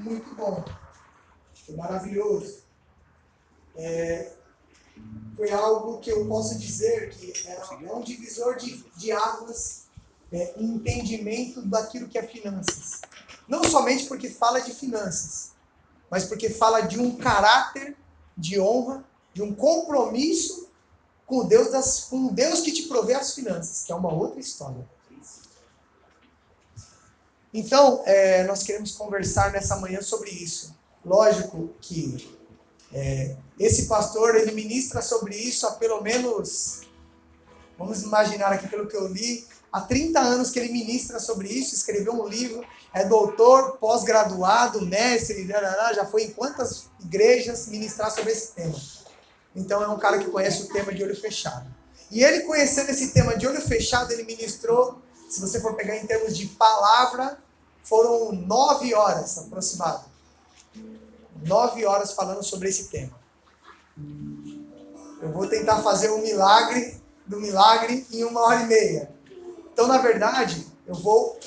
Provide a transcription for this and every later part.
muito bom. Foi maravilhoso. Foi algo que eu posso dizer que é um divisor de águas em entendimento daquilo que é finanças. Não somente porque fala de finanças, mas porque fala de um caráter de honra, de um compromisso com o Deus que te provê as finanças, que é uma outra história. Então, nós queremos conversar nessa manhã sobre isso. Lógico que esse pastor, ele ministra sobre isso há pelo menos, vamos imaginar aqui pelo que eu li, há 30 anos que ele ministra sobre isso, escreveu um livro, é doutor, pós-graduado, mestre, já foi em quantas igrejas ministrar sobre esse tema. Então é um cara que conhece o tema de olho fechado. E ele conhecendo esse tema de olho fechado, ele ministrou, se você for pegar em termos de palavra, foram 9 horas aproximado. 9 horas falando sobre esse tema. Eu vou tentar fazer um milagre do milagre em 1h30. Então, na verdade, eu vou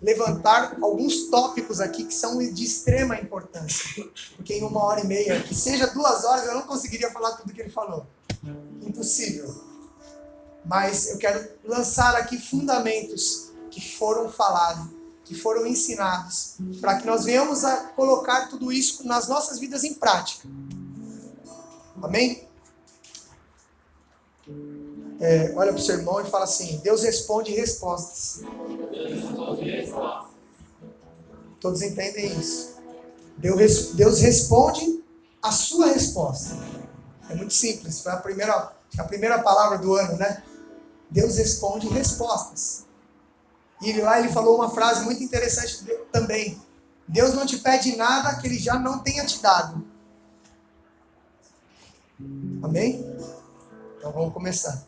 levantar alguns tópicos aqui que são de extrema importância. Porque em 1h30, que seja 2 horas, eu não conseguiria falar tudo que ele falou. Impossível. Mas eu quero lançar aqui fundamentos que foram falados, que foram ensinados, para que nós venhamos a colocar tudo isso nas nossas vidas em prática. Amém? Olha para o seu irmão e fala assim: Deus responde respostas. Todos entendem isso? Deus responde a sua resposta. É muito simples. Foi a primeira palavra do ano, né? Deus responde respostas. E lá ele falou uma frase muito interessante também. Deus não te pede nada que Ele já não tenha te dado. Amém? Então vamos começar.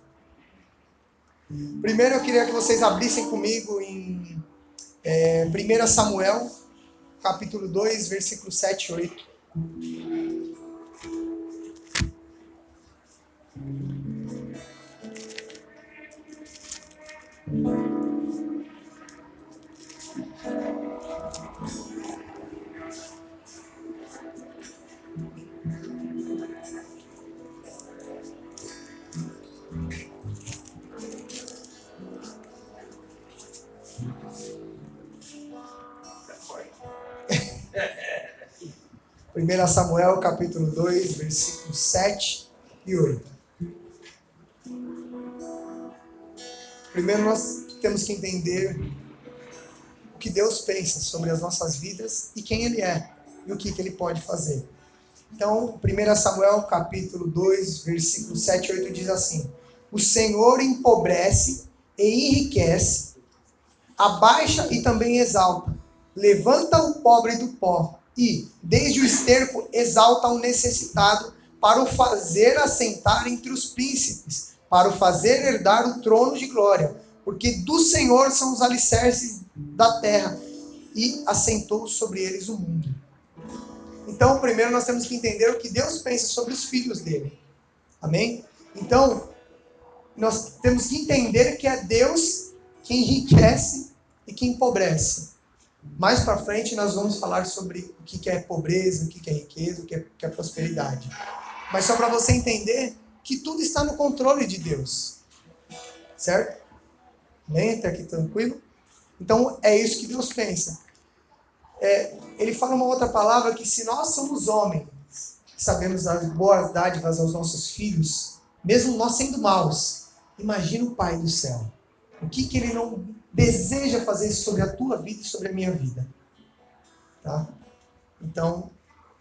Primeiro eu queria que vocês abrissem comigo em 1 Samuel, capítulo 2, versículo 7 e 8. Primeiro Samuel, capítulo 2, versículos 7 e 8. Primeiro nós temos que entender o que Deus pensa sobre as nossas vidas e quem Ele é e o que Ele pode fazer. Então, 1 Samuel capítulo 2, versículo 7 e 8 diz assim: O Senhor empobrece e enriquece, abaixa e também exalta, levanta o pobre do pó e, desde o esterco, exalta o necessitado, para o fazer assentar entre os príncipes, para o fazer herdar o trono de glória, porque do Senhor são os alicerces da terra, e assentou sobre eles o mundo. Então, primeiro nós temos que entender o que Deus pensa sobre os filhos dele. Amém? Então, nós temos que entender que é Deus que enriquece e que empobrece. Mais para frente nós vamos falar sobre o que é pobreza, o que é riqueza, o que é prosperidade. Mas só para você entender que tudo está no controle de Deus. Certo? Amém? Até aqui tranquilo? Então, é isso que Deus pensa. Ele fala uma outra palavra que se nós somos homens, sabemos dar boas dádivas aos nossos filhos, mesmo nós sendo maus, imagina o Pai do céu. O que Ele não deseja fazer sobre a tua vida e sobre a minha vida. Tá? Então,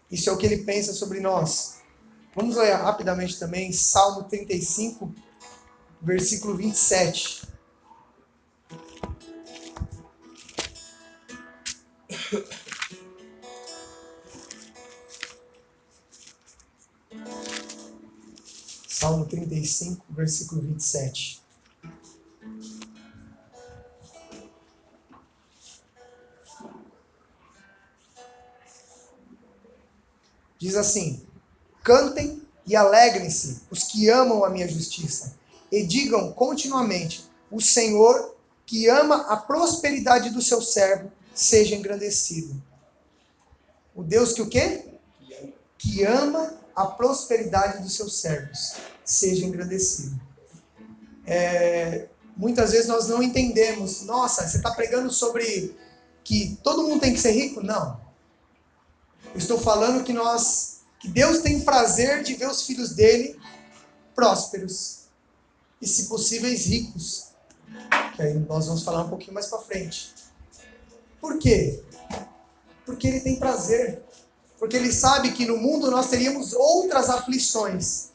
isso é o que Ele pensa sobre nós. Vamos ler rapidamente também Salmo 35, versículo 27. Salmo 35, versículo 27. Diz assim: Cantem e alegrem-se os que amam a minha justiça, e digam continuamente: o Senhor, que ama a prosperidade do seu servo, seja engrandecido. O Deus que o quê? Que ama a prosperidade dos seus servos. Seja engrandecido. Muitas vezes nós não entendemos. Nossa, você está pregando sobre que todo mundo tem que ser rico? Não. Eu estou falando que Deus tem prazer de ver os filhos dele prósperos. E, se possíveis, ricos. Que aí nós vamos falar um pouquinho mais para frente. Por quê? Porque ele tem prazer. Porque ele sabe que no mundo nós teríamos outras aflições.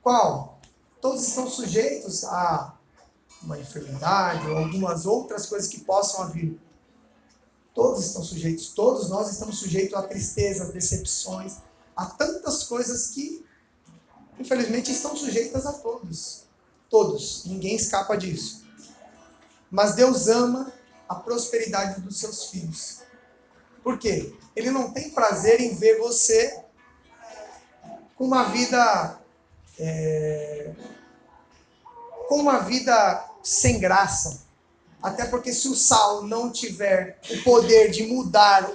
Qual? Todos estão sujeitos a uma enfermidade ou algumas outras coisas que possam vir. Todos estão sujeitos. Todos nós estamos sujeitos a tristezas, decepções, a tantas coisas que, infelizmente, estão sujeitas a todos. Todos. Ninguém escapa disso. Mas Deus ama a prosperidade dos seus filhos. Por quê? Ele não tem prazer em ver você com uma vida sem graça. Até porque se o sal não tiver o poder de mudar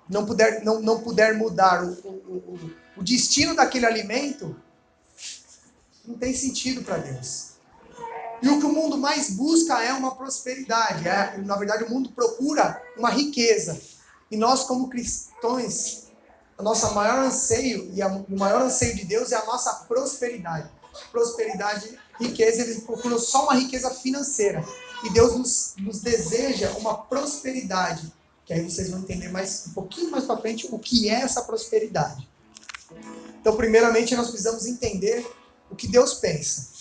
não puder mudar o destino daquele alimento, não tem sentido para Deus. E o que o mundo mais busca é uma prosperidade. Na verdade, o mundo procura uma riqueza. E nós, como cristãos, o nosso maior anseio, o maior anseio de Deus é a nossa prosperidade. Prosperidade, riqueza, eles procuram só uma riqueza financeira. E Deus nos deseja uma prosperidade. Que aí vocês vão entender um pouquinho mais para frente o que é essa prosperidade. Então, primeiramente, nós precisamos entender o que Deus pensa.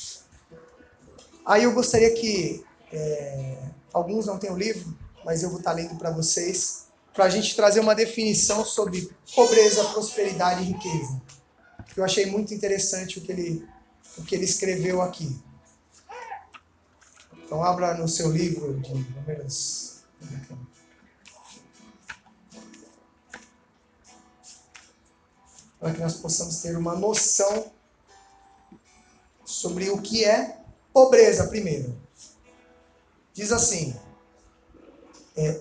Aí eu gostaria que, alguns não têm o livro, mas eu vou estar lendo para vocês, para a gente trazer uma definição sobre pobreza, prosperidade e riqueza. Eu achei muito interessante o que ele escreveu aqui. Então abra no seu livro de Números, para que nós possamos ter uma noção sobre o que é pobreza primeiro. Diz assim,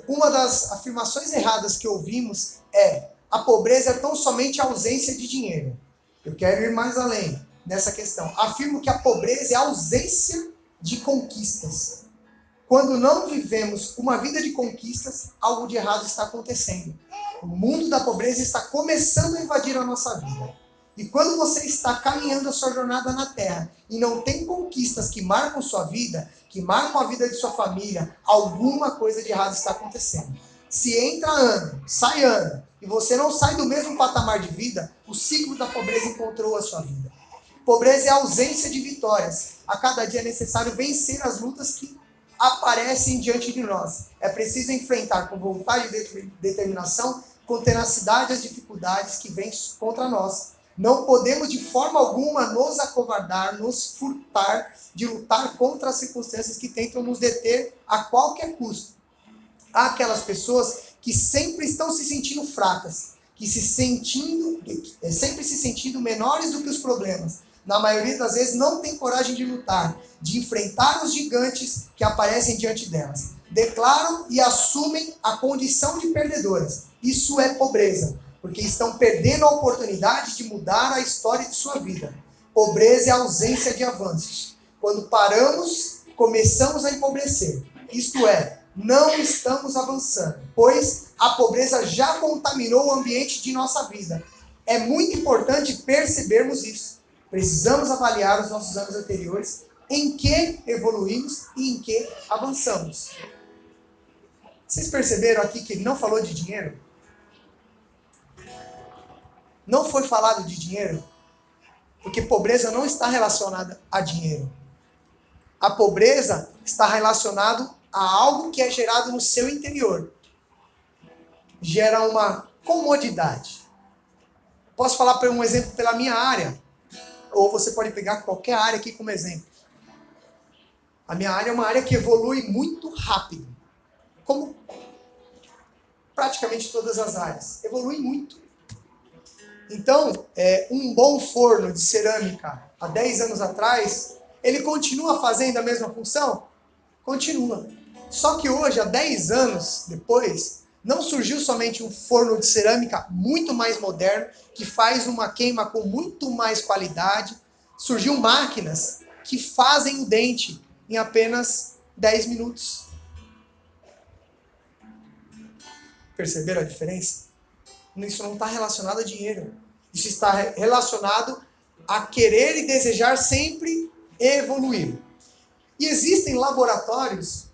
uma das afirmações erradas que ouvimos a pobreza é tão somente a ausência de dinheiro. Eu quero ir mais além nessa questão. Afirmo que a pobreza é a ausência de conquistas. Quando não vivemos uma vida de conquistas, algo de errado está acontecendo. O mundo da pobreza está começando a invadir a nossa vida. E quando você está caminhando a sua jornada na Terra e não tem conquistas que marcam sua vida, que marcam a vida de sua família, alguma coisa de errado está acontecendo. Se entra ano, sai ano, e você não sai do mesmo patamar de vida, o ciclo da pobreza encontrou a sua vida. Pobreza é a ausência de vitórias. A cada dia é necessário vencer as lutas que aparecem diante de nós. É preciso enfrentar com vontade e determinação, com tenacidade as dificuldades que vêm contra nós. Não podemos de forma alguma nos acovardar, nos furtar de lutar contra as circunstâncias que tentam nos deter a qualquer custo. Há aquelas pessoas que sempre estão se sentindo fracas, sempre se sentindo menores do que os problemas. Na maioria das vezes não tem coragem de lutar, de enfrentar os gigantes que aparecem diante delas. Declaram e assumem a condição de perdedoras. Isso é pobreza, porque estão perdendo a oportunidade de mudar a história de sua vida. Pobreza é a ausência de avanços. Quando paramos, começamos a empobrecer. Isto é, não estamos avançando, pois a pobreza já contaminou o ambiente de nossa vida. É muito importante percebermos isso. Precisamos avaliar os nossos anos anteriores, em que evoluímos e em que avançamos. Vocês perceberam aqui que ele não falou de dinheiro? Não foi falado de dinheiro, porque pobreza não está relacionada a dinheiro. A pobreza está relacionada a algo que é gerado no seu interior. Gera uma comodidade. Posso falar por um exemplo pela minha área, ou você pode pegar qualquer área aqui como exemplo. A minha área é uma área que evolui muito rápido, como praticamente todas as áreas. Evolui muito. Então, um bom forno de cerâmica há 10 anos atrás, ele continua fazendo a mesma função? Continua. Só que hoje, há 10 anos depois, Não surgiu somente um forno de cerâmica muito mais moderno, que faz uma queima com muito mais qualidade. Surgiu máquinas que fazem o dente em apenas 10 minutos. Perceberam a diferença? Isso não está relacionado a dinheiro. Isso está relacionado a querer e desejar sempre evoluir. E existem laboratórios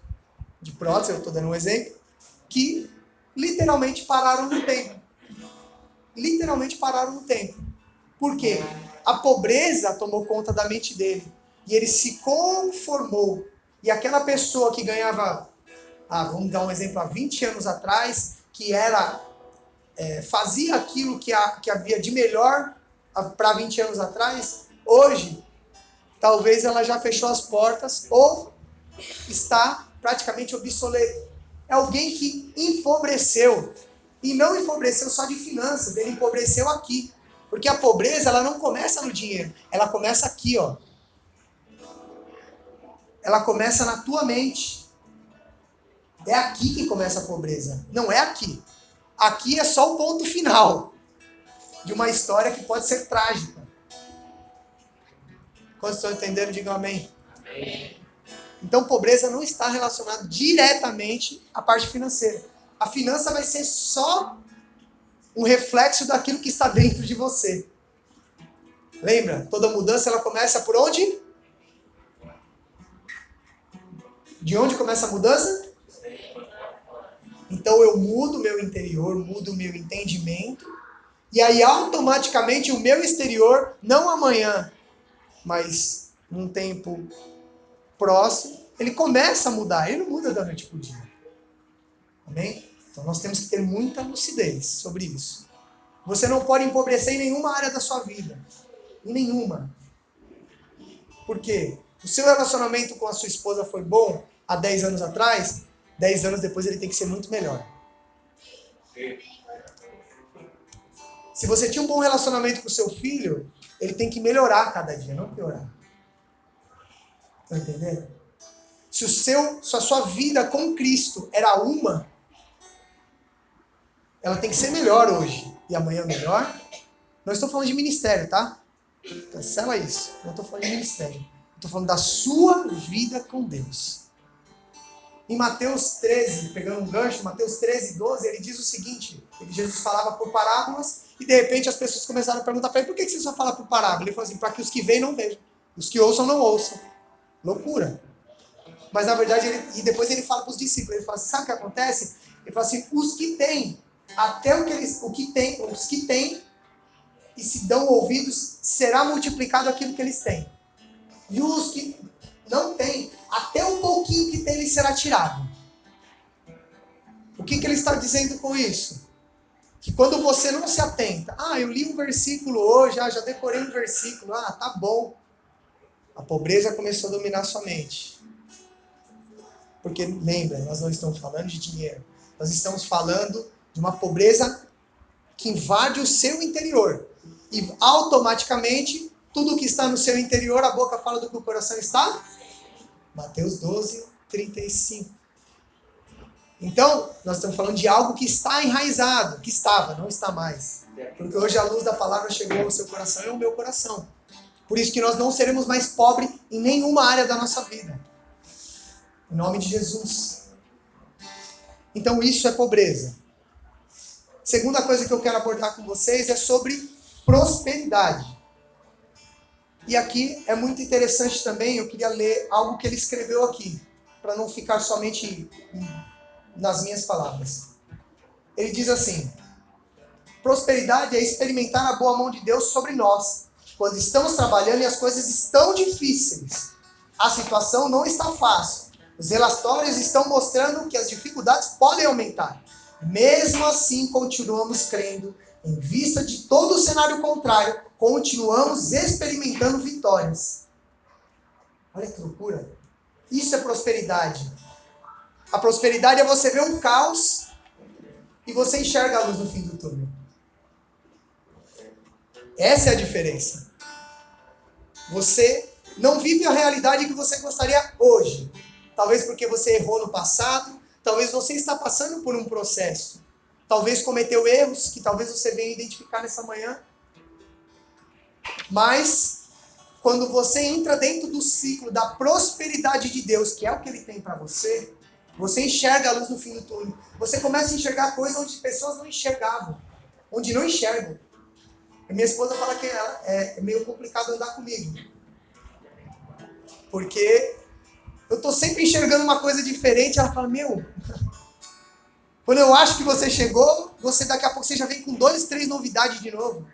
de prótese, eu estou dando um exemplo, que literalmente pararam no tempo. Literalmente pararam no tempo. Por quê? A pobreza tomou conta da mente dele. E ele se conformou. E aquela pessoa que ganhava, vamos dar um exemplo, há 20 anos atrás, que fazia aquilo que havia de melhor para 20 anos atrás, hoje, talvez ela já fechou as portas ou está praticamente obsoleto. É alguém que empobreceu. E não empobreceu só de finanças, ele empobreceu aqui. Porque a pobreza, ela não começa no dinheiro, ela começa aqui, ó. Ela começa na tua mente. É aqui que começa a pobreza, não é aqui. Aqui é só o ponto final de uma história que pode ser trágica. Quando estão entendendo, digam amém. Amém. Então, pobreza não está relacionada diretamente à parte financeira. A finança vai ser só um reflexo daquilo que está dentro de você. Lembra? Toda mudança, ela começa por onde? De onde começa a mudança? Então, eu mudo o meu interior, mudo o meu entendimento, e aí automaticamente o meu exterior, não amanhã, mas num tempo próximo, ele começa a mudar. Ele não muda da noite para o dia. Amém? Então nós temos que ter muita lucidez sobre isso. Você não pode empobrecer em nenhuma área da sua vida. Em nenhuma. Por quê? O seu relacionamento com a sua esposa foi bom há 10 anos atrás, 10 anos depois ele tem que ser muito melhor. Se você tinha um bom relacionamento com o seu filho, ele tem que melhorar a cada dia, não piorar. Tá entendendo? Se a sua vida com Cristo era uma, ela tem que ser melhor hoje e amanhã melhor. Não estou falando de ministério, tá? Cancela isso. Não estou falando de ministério. Estou falando da sua vida com Deus. Em Mateus 13, pegando um gancho, Mateus 13, 12, ele diz o seguinte, Jesus falava por parábolas e de repente as pessoas começaram a perguntar para ele, por que você só fala por parábola? Ele falou assim, para que os que veem não vejam, os que ouçam não ouçam. Loucura. Mas na verdade, e depois ele fala para os discípulos, ele fala assim, sabe o que acontece? Ele fala assim, os que têm, os que têm e se dão ouvidos, será multiplicado aquilo que eles têm. E os que não têm, até um pouquinho que tem, lhe será tirado. O que ele está dizendo com isso? Que quando você não se atenta, eu li um versículo hoje, já decorei um versículo, tá bom. A pobreza começou a dominar sua mente. Porque, lembra, nós não estamos falando de dinheiro. Nós estamos falando de uma pobreza que invade o seu interior. E automaticamente, tudo que está no seu interior, a boca fala do que o coração está? Mateus 12, 35. Então, nós estamos falando de algo que está enraizado, que estava, não está mais. Porque hoje a luz da palavra chegou ao seu coração e ao meu coração. Por isso que nós não seremos mais pobres em nenhuma área da nossa vida. Em nome de Jesus. Então isso é pobreza. Segunda coisa que eu quero abordar com vocês é sobre prosperidade. E aqui é muito interessante também, eu queria ler algo que ele escreveu aqui, para não ficar somente nas minhas palavras. Ele diz assim, prosperidade é experimentar a boa mão de Deus sobre nós, quando estamos trabalhando e as coisas estão difíceis. A situação não está fácil. Os relatórios estão mostrando que as dificuldades podem aumentar. Mesmo assim, continuamos crendo. Em vista de todo o cenário contrário, continuamos experimentando vitórias. Olha que loucura. Isso é prosperidade. A prosperidade é você ver um caos e você enxerga a luz no fim do túnel. Essa é a diferença. Você não vive a realidade que você gostaria hoje. Talvez porque você errou no passado, Talvez você está passando por um processo. Talvez cometeu erros que talvez você venha identificar nessa manhã. Mas, quando você entra dentro do ciclo da prosperidade de Deus, que é o que Ele tem para você, você enxerga a luz no fim do túnel. Você começa a enxergar coisas onde pessoas não enxergavam. Onde não enxergam. A minha esposa fala que é meio complicado andar comigo. Porque eu estou sempre enxergando uma coisa diferente. Ela fala, quando eu acho que você chegou, daqui a pouco você já vem com 2, 3 novidades de novo.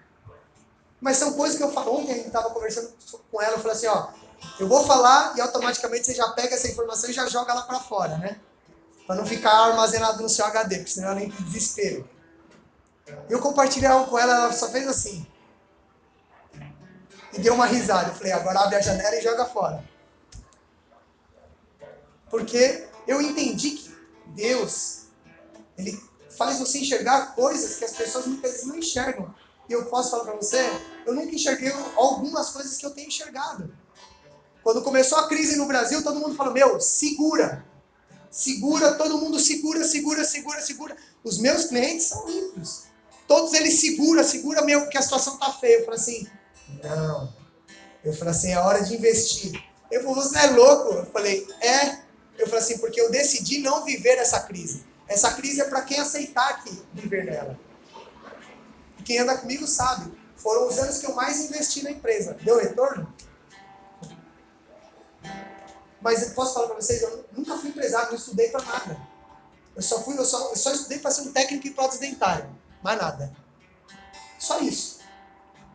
Mas são coisas que eu falo. Ontem a gente estava conversando com ela, eu falei assim, eu vou falar e automaticamente você já pega essa informação e já joga ela para fora, né? Para não ficar armazenado no seu HD, porque senão ela entra em desespero. Eu compartilhei algo com ela, ela só fez assim. E deu uma risada. Eu falei, agora abre a janela e joga fora. Porque eu entendi que Deus, Ele faz você enxergar coisas que as pessoas muitas vezes não enxergam. E eu posso falar para você, eu nunca enxerguei algumas coisas que eu tenho enxergado. Quando começou a crise no Brasil, todo mundo falou, segura. Segura, todo mundo segura. Os meus clientes são ímpios. Todos eles segura, porque a situação tá feia. Eu falei assim, não. Eu falei assim, é hora de investir. Eu falei, você é louco? Eu falei, Eu falei assim, porque eu decidi não viver essa crise. Essa crise é para quem aceitar aqui viver nela. E quem anda comigo sabe. Foram os anos que eu mais investi na empresa. Deu retorno? Mas eu posso falar para vocês, eu nunca fui empresário, não estudei para nada. Eu só estudei para ser um técnico em prótese dentária. Mais nada. Só isso.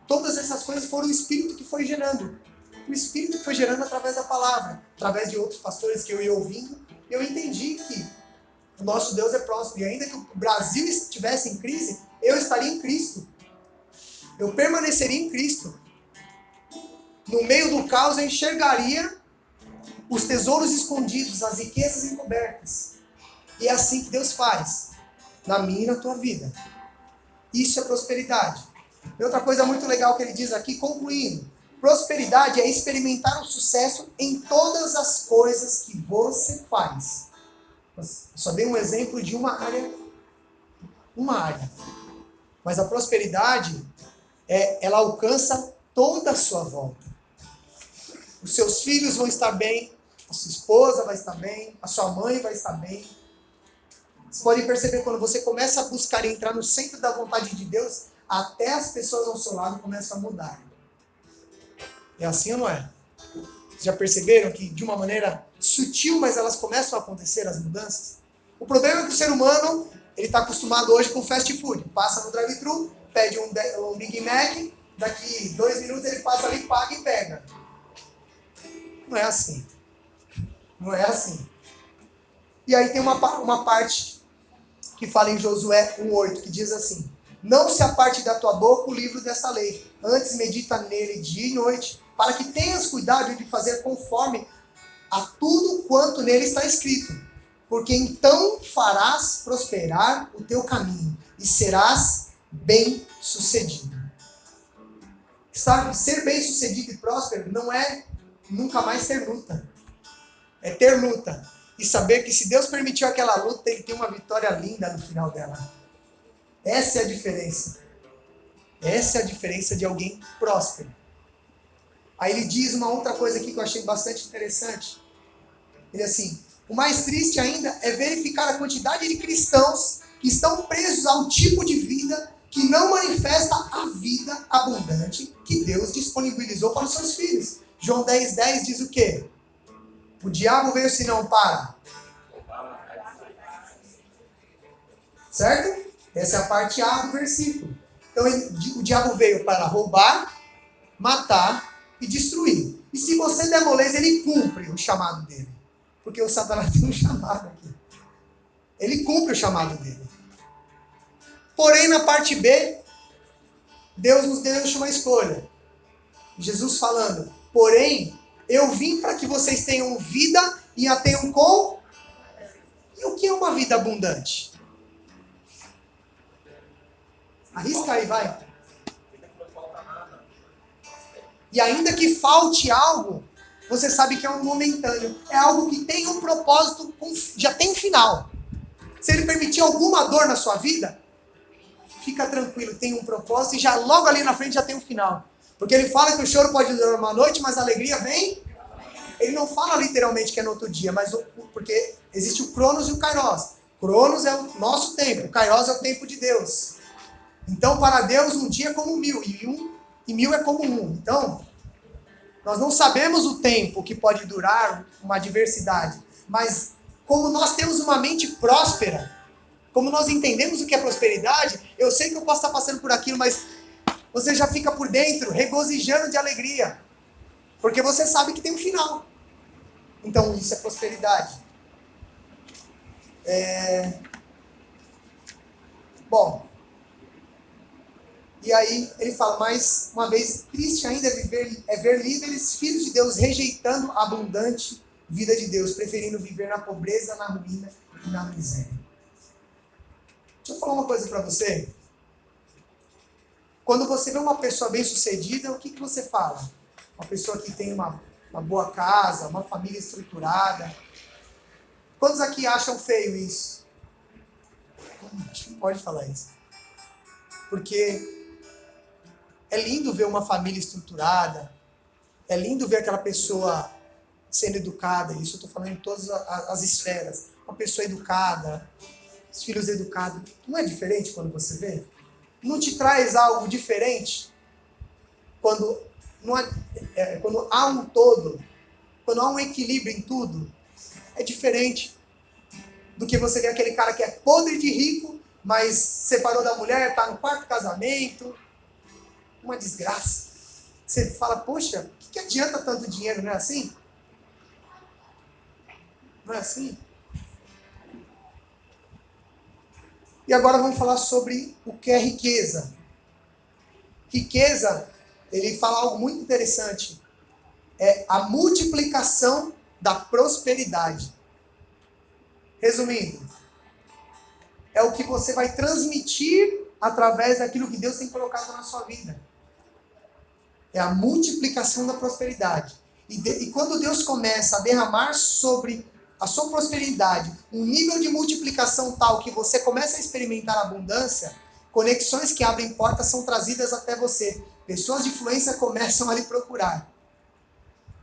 Todas essas coisas foram o Espírito que foi gerando. O Espírito que foi gerando através da palavra. Através de outros pastores que eu ia ouvindo. Eu entendi que o nosso Deus é próspero. E ainda que o Brasil estivesse em crise, eu estaria em Cristo. Eu permaneceria em Cristo. No meio do caos eu enxergaria os tesouros escondidos, as riquezas encobertas. E é assim que Deus faz. Na minha e na tua vida. Isso é prosperidade. E outra coisa muito legal que ele diz aqui, concluindo. Prosperidade é experimentar o sucesso em todas as coisas que você faz. Eu só dei um exemplo de uma área. Mas a prosperidade, ela alcança toda a sua volta. Os seus filhos vão estar bem, a sua esposa vai estar bem, a sua mãe vai estar bem. Vocês podem perceber, quando você começa a buscar e entrar no centro da vontade de Deus, até as pessoas ao seu lado começam a mudar. É assim ou não é? Vocês já perceberam que de uma maneira sutil, mas elas começam a acontecer, as mudanças? O problema é que o ser humano, ele está acostumado hoje com fast food. Passa no drive-thru, pede um Big Mac, daqui 2 minutos ele passa ali, paga e pega. Não é assim. Não é assim. E aí tem uma parte que fala em Josué 1:8, que diz assim: não se aparte da tua boca o livro dessa lei, antes medita nele dia e noite, para que tenhas cuidado de fazer conforme a tudo quanto nele está escrito. Porque então farás prosperar o teu caminho e serás bem-sucedido. Sabe, ser bem-sucedido e próspero não é nunca mais ter luta. É ter luta. E saber que se Deus permitiu aquela luta, Ele tem uma vitória linda no final dela. Essa é a diferença. Essa é a diferença de alguém próspero. Aí ele diz uma outra coisa aqui que eu achei bastante interessante. Ele assim, o mais triste ainda é verificar a quantidade de cristãos que estão presos ao tipo de vida que não manifesta a vida abundante que Deus disponibilizou para os seus filhos. João 10:10 diz o quê? O diabo veio senão para. Certo? Essa é a parte A do versículo. Então o diabo veio para roubar, matar e destruir. E se você der moleza, ele cumpre o chamado dele. Porque o Satanás tem um chamado aqui. Ele cumpre o chamado dele. Porém, na parte B, Deus nos deixa uma escolha. Jesus falando, porém, eu vim para que vocês tenham vida e a tenham com... E o que é uma vida abundante? Arrisca aí, vai. E ainda que falte algo, você sabe que é um momentâneo. É algo que tem um propósito, já tem um final. Se ele permitir alguma dor na sua vida, fica tranquilo, tem um propósito e já logo ali na frente já tem um final. Porque ele fala que o choro pode durar uma noite, mas a alegria vem. Ele não fala literalmente que é no outro dia, mas porque existe o Cronos e o Kairos. Cronos é o nosso tempo, o Kairos é o tempo de Deus. Então, para Deus, um dia é como 1000, e 1000 é como 1. Então, nós não sabemos o tempo que pode durar uma adversidade, mas como nós temos uma mente próspera, como nós entendemos o que é prosperidade, eu sei que eu posso estar passando por aquilo, mas você já fica por dentro, regozijando de alegria, porque você sabe que tem um final. Então, isso é prosperidade. Bom, e aí ele fala, mais uma vez, triste ainda é ver líderes, filhos de Deus, rejeitando a abundante vida de Deus, preferindo viver na pobreza, na ruína e na miséria. Deixa eu falar uma coisa para você. Quando você vê uma pessoa bem-sucedida, o que você fala? Uma pessoa que tem uma boa casa, uma família estruturada. Quantos aqui acham feio isso? Acho que não pode falar isso. Porque é lindo ver uma família estruturada, é lindo ver aquela pessoa sendo educada, isso eu estou falando em todas as esferas. Uma pessoa educada, os filhos educados. Não é diferente quando você vê? Não te traz algo diferente quando há um todo, quando há um equilíbrio em tudo? É diferente do que você vê aquele cara que é podre de rico, mas separou da mulher, está no quarto casamento. Uma desgraça. Você fala, poxa, o que adianta tanto dinheiro, não é assim? Não é assim? E agora vamos falar sobre o que é riqueza. Riqueza, ele fala algo muito interessante. É a multiplicação da prosperidade. Resumindo, é o que você vai transmitir através daquilo que Deus tem colocado na sua vida. É a multiplicação da prosperidade. E quando Deus começa a derramar sobre a sua prosperidade um nível de multiplicação tal que você começa a experimentar abundância, conexões que abrem portas são trazidas até você. Pessoas de influência começam a lhe procurar.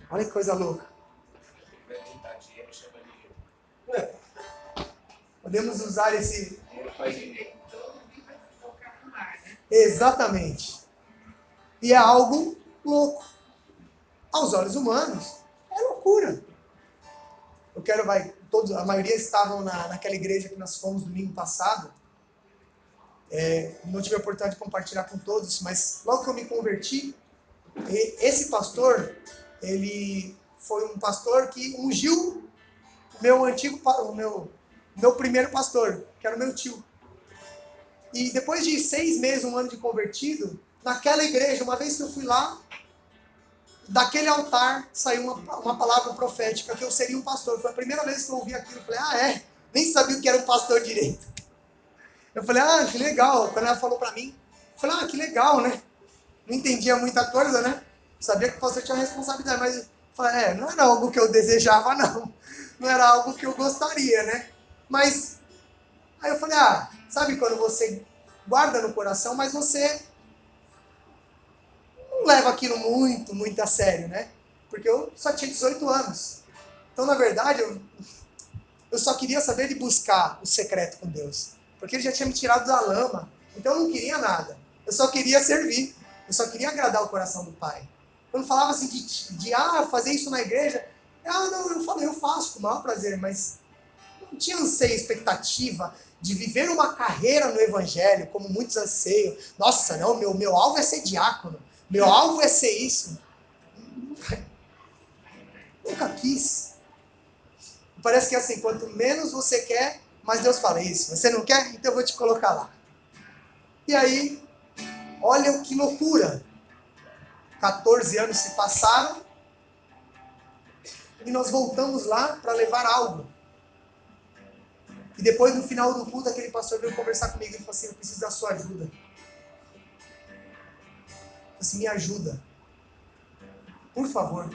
Olha que coisa louca. Podemos usar esse... Exatamente. E é algo louco. Aos olhos humanos, é loucura. A maioria estavam naquela igreja que nós fomos domingo passado. Não tive a oportunidade de compartilhar com todos, mas logo que eu me converti, esse pastor, ele foi um pastor que ungiu o meu primeiro pastor, que era o meu tio. E depois de 6 meses, 1 ano de convertido, naquela igreja, uma vez que eu fui lá, daquele altar saiu uma palavra profética que eu seria um pastor. Foi a primeira vez que eu ouvi aquilo. Eu falei, nem sabia o que era um pastor direito. Eu falei, que legal. Quando ela falou pra mim, eu falei, que legal, né? Não entendia muita coisa, né? Sabia que o pastor tinha responsabilidade, mas eu falei, não era algo que eu desejava, não. Não era algo que eu gostaria, né? Mas, aí eu falei, sabe quando você guarda no coração, mas você não leva aquilo muito, muito a sério, né? Porque eu só tinha 18 anos. Então, na verdade, eu só queria saber de buscar o secreto com Deus. Porque ele já tinha me tirado da lama. Então eu não queria nada. Eu só queria servir. Eu só queria agradar o coração do Pai. Quando falava assim de fazer isso na igreja, não, eu falei, eu faço com o maior prazer, mas não tinha anseio, expectativa de viver uma carreira no Evangelho, como muitos anseiam. Nossa, não, meu alvo é ser diácono. Meu alvo é ser isso. Nunca quis. Parece que assim, quanto menos você quer, mais Deus fala isso. Você não quer? Então eu vou te colocar lá. E aí, olha que loucura. 14 anos se passaram e nós voltamos lá para levar algo. E depois, no final do culto, aquele pastor veio conversar comigo e falou assim, eu preciso da sua ajuda. Assim, me ajuda. Por favor.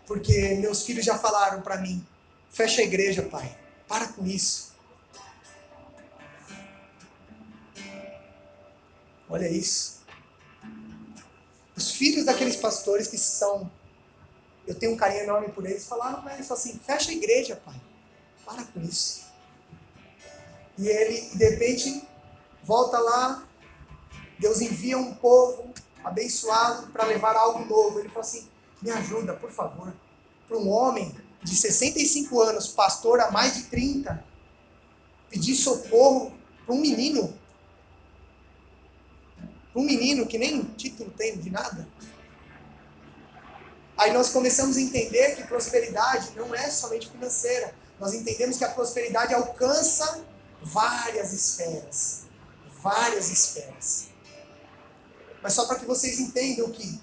Porque meus filhos já falaram para mim, fecha a igreja, pai. Para com isso. Olha isso. Os filhos daqueles pastores que são... Eu tenho um carinho enorme por eles. Falaram para eles assim, fecha a igreja, pai. Para com isso. E ele, de repente, volta lá. Deus envia um povo abençoado para levar algo novo. Ele fala assim, me ajuda, por favor. Para um homem de 65 anos, pastor há mais de 30, pedir socorro para um menino. Um menino que nem título tem de nada. Aí nós começamos a entender que prosperidade não é somente financeira. Nós entendemos que a prosperidade alcança várias esferas. Várias esferas. Mas só para que vocês entendam que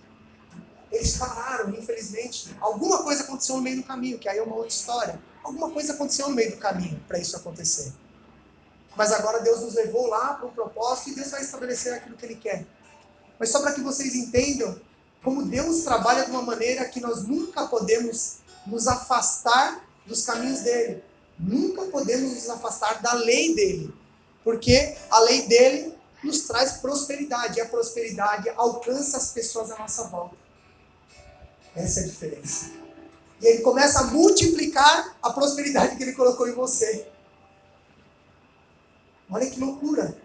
eles pararam, infelizmente. Alguma coisa aconteceu no meio do caminho, que aí é uma outra história. Alguma coisa aconteceu no meio do caminho para isso acontecer. Mas agora Deus nos levou lá para um propósito e Deus vai estabelecer aquilo que Ele quer. Mas só para que vocês entendam como Deus trabalha de uma maneira que nós nunca podemos nos afastar dos caminhos dele. Nunca podemos nos afastar da lei dele. Porque a lei dele nos traz prosperidade. E a prosperidade alcança as pessoas à nossa volta. Essa é a diferença. E ele começa a multiplicar a prosperidade que ele colocou em você. Olha que loucura.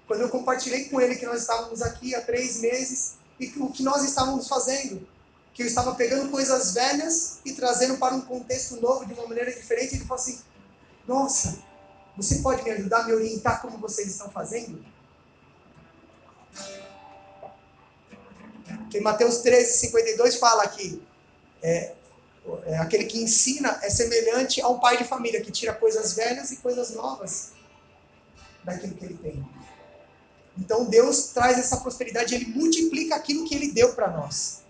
Quando eu compartilhei com ele que nós estávamos aqui há 3 meses e o que nós estávamos fazendo, que eu estava pegando coisas velhas e trazendo para um contexto novo de uma maneira diferente, ele falou assim, nossa, você pode me ajudar, me orientar como vocês estão fazendo? Porque Mateus 13:52 fala que aquele que ensina é semelhante a um pai de família que tira coisas velhas e coisas novas daquilo que ele tem. Então Deus traz essa prosperidade, Ele multiplica aquilo que Ele deu para nós.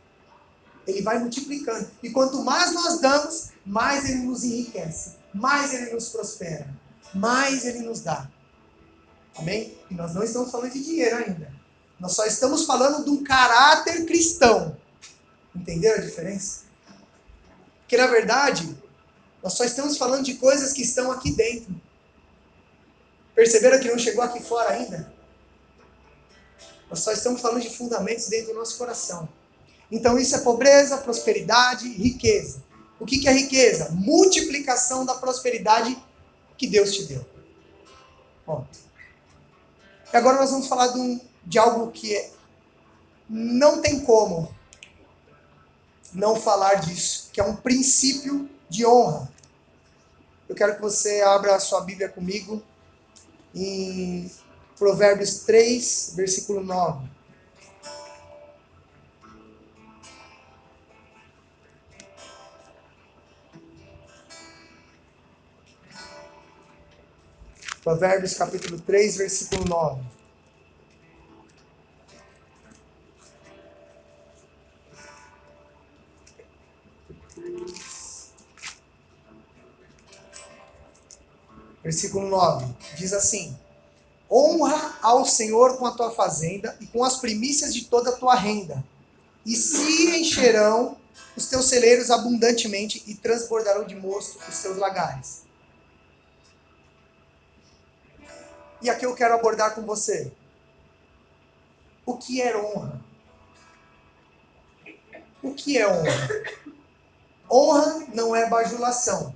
Ele vai multiplicando. E quanto mais nós damos, mais Ele nos enriquece. Mais Ele nos prospera. Mais Ele nos dá. Amém? E nós não estamos falando de dinheiro ainda. Nós só estamos falando de um caráter cristão. Entenderam a diferença? Porque na verdade, nós só estamos falando de coisas que estão aqui dentro. Perceberam que não chegou aqui fora ainda? Nós só estamos falando de fundamentos dentro do nosso coração. Então isso é pobreza, prosperidade, riqueza. O que é riqueza? Multiplicação da prosperidade que Deus te deu. Ponto. E agora nós vamos falar de algo que não tem como não falar disso, que é um princípio de honra. Eu quero que você abra a sua Bíblia comigo em Provérbios 3, versículo 9. Provérbios capítulo 3, versículo 9. Versículo 9. Diz assim: honra ao Senhor com a tua fazenda e com as primícias de toda a tua renda. E se encherão os teus celeiros abundantemente e transbordarão de mosto os teus lagares. E aqui eu quero abordar com você. O que é honra? O que é honra? Honra não é bajulação.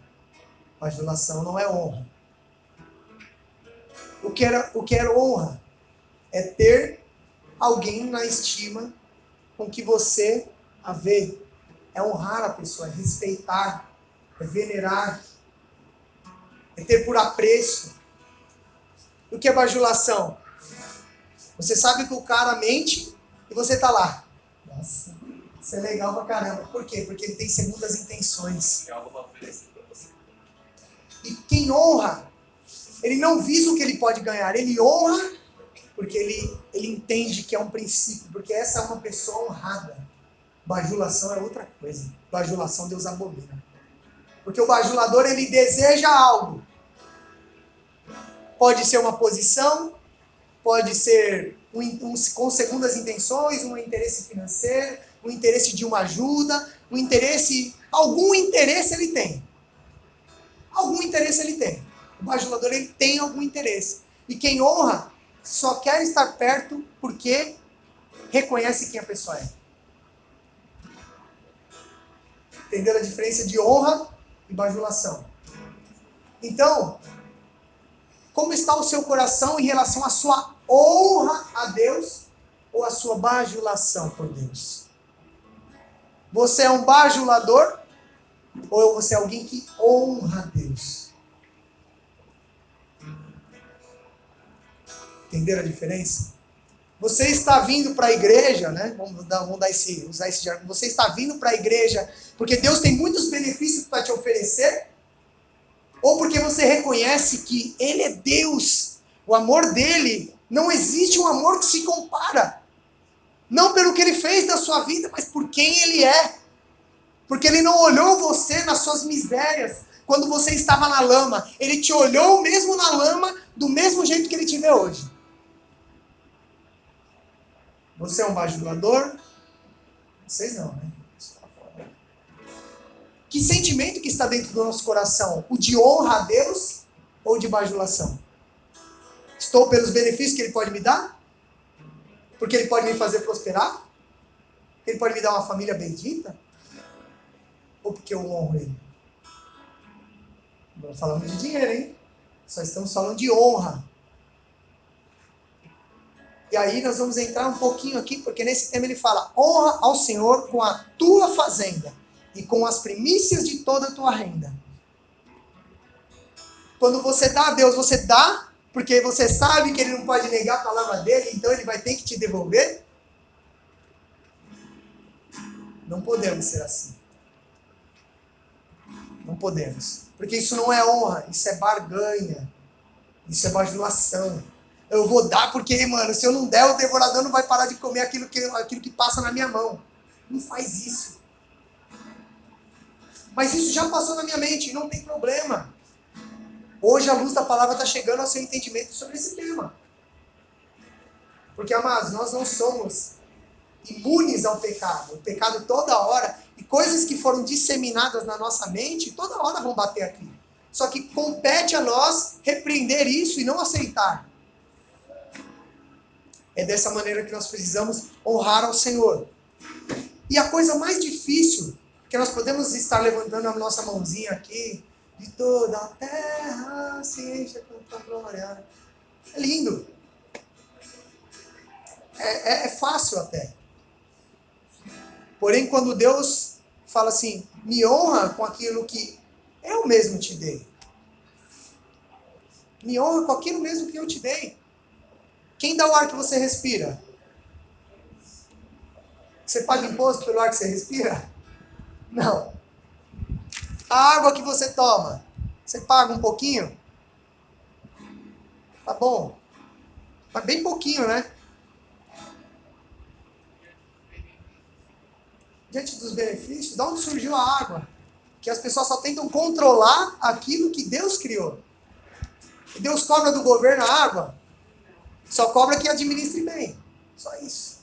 Bajulação não é honra. O que é honra? É ter alguém na estima com que você a vê. É honrar a pessoa, é respeitar, é venerar, é ter por apreço. O que é bajulação? Você sabe que o cara mente e você tá lá. Nossa, isso é legal pra caramba. Por quê? Porque ele tem segundas intenções. E quem honra, ele não visa o que ele pode ganhar, ele honra porque ele entende que é um princípio, porque essa é uma pessoa honrada. Bajulação é outra coisa. Bajulação Deus abomina. Porque o bajulador, ele deseja algo. Pode ser uma posição, pode ser com segundas intenções, um interesse financeiro, um interesse de uma ajuda, algum interesse ele tem. Algum interesse ele tem. O bajulador, ele tem algum interesse. E quem honra só quer estar perto porque reconhece quem a pessoa é. Entenderam a diferença de honra e bajulação? Então, como está o seu coração em relação à sua honra a Deus ou à sua bajulação por Deus? Você é um bajulador ou você é alguém que honra a Deus? Entenderam a diferença? Você está vindo para a igreja, né? Usar esse jargão. Você está vindo para a igreja porque Deus tem muitos benefícios para te oferecer? Ou porque você reconhece que Ele é Deus? O amor dele, não existe um amor que se compara. Não pelo que Ele fez na sua vida, mas por quem Ele é. Porque Ele não olhou você nas suas misérias, quando você estava na lama. Ele te olhou mesmo na lama, do mesmo jeito que Ele te vê hoje. Você é um bajulador? Vocês não, né? Que sentimento que está dentro do nosso coração? O de honra a Deus ou de bajulação? Estou pelos benefícios que Ele pode me dar? Porque Ele pode me fazer prosperar? Ele pode me dar uma família bendita? Ou porque eu honro Ele? Não falamos de dinheiro, hein? Só estamos falando de honra. E aí nós vamos entrar um pouquinho aqui, porque nesse tema ele fala: honra ao Senhor com a tua fazenda e com as primícias de toda a tua renda. Quando você dá a Deus, você dá porque você sabe que Ele não pode negar a palavra dele, então Ele vai ter que te devolver? Não podemos ser assim. Não podemos. Porque isso não é honra, isso é barganha. Isso é bajulação. Eu vou dar porque, mano, se eu não der, o devorador não vai parar de comer aquilo que passa na minha mão. Não faz isso. Mas isso já passou na minha mente, não tem problema. Hoje a luz da palavra está chegando ao seu entendimento sobre esse tema. Porque, amados, nós não somos imunes ao pecado. O pecado toda hora, e coisas que foram disseminadas na nossa mente, toda hora vão bater aqui. Só que compete a nós repreender isso e não aceitar. É dessa maneira que nós precisamos honrar ao Senhor. E a coisa mais difícil, que nós podemos estar levantando a nossa mãozinha aqui, de toda a terra se enche com tua glória. É lindo. É fácil até. Porém, quando Deus fala assim, me honra com aquilo que eu mesmo te dei. Me honra com aquilo mesmo que eu te dei. Quem dá o ar que você respira? Você paga imposto pelo ar que você respira? Não. A água que você toma, você paga um pouquinho? Tá bom. Mas bem pouquinho, né? Diante dos benefícios, de onde surgiu a água? Que as pessoas só tentam controlar aquilo que Deus criou. Deus cobra do governo a água? Só cobra que administre bem. Só isso.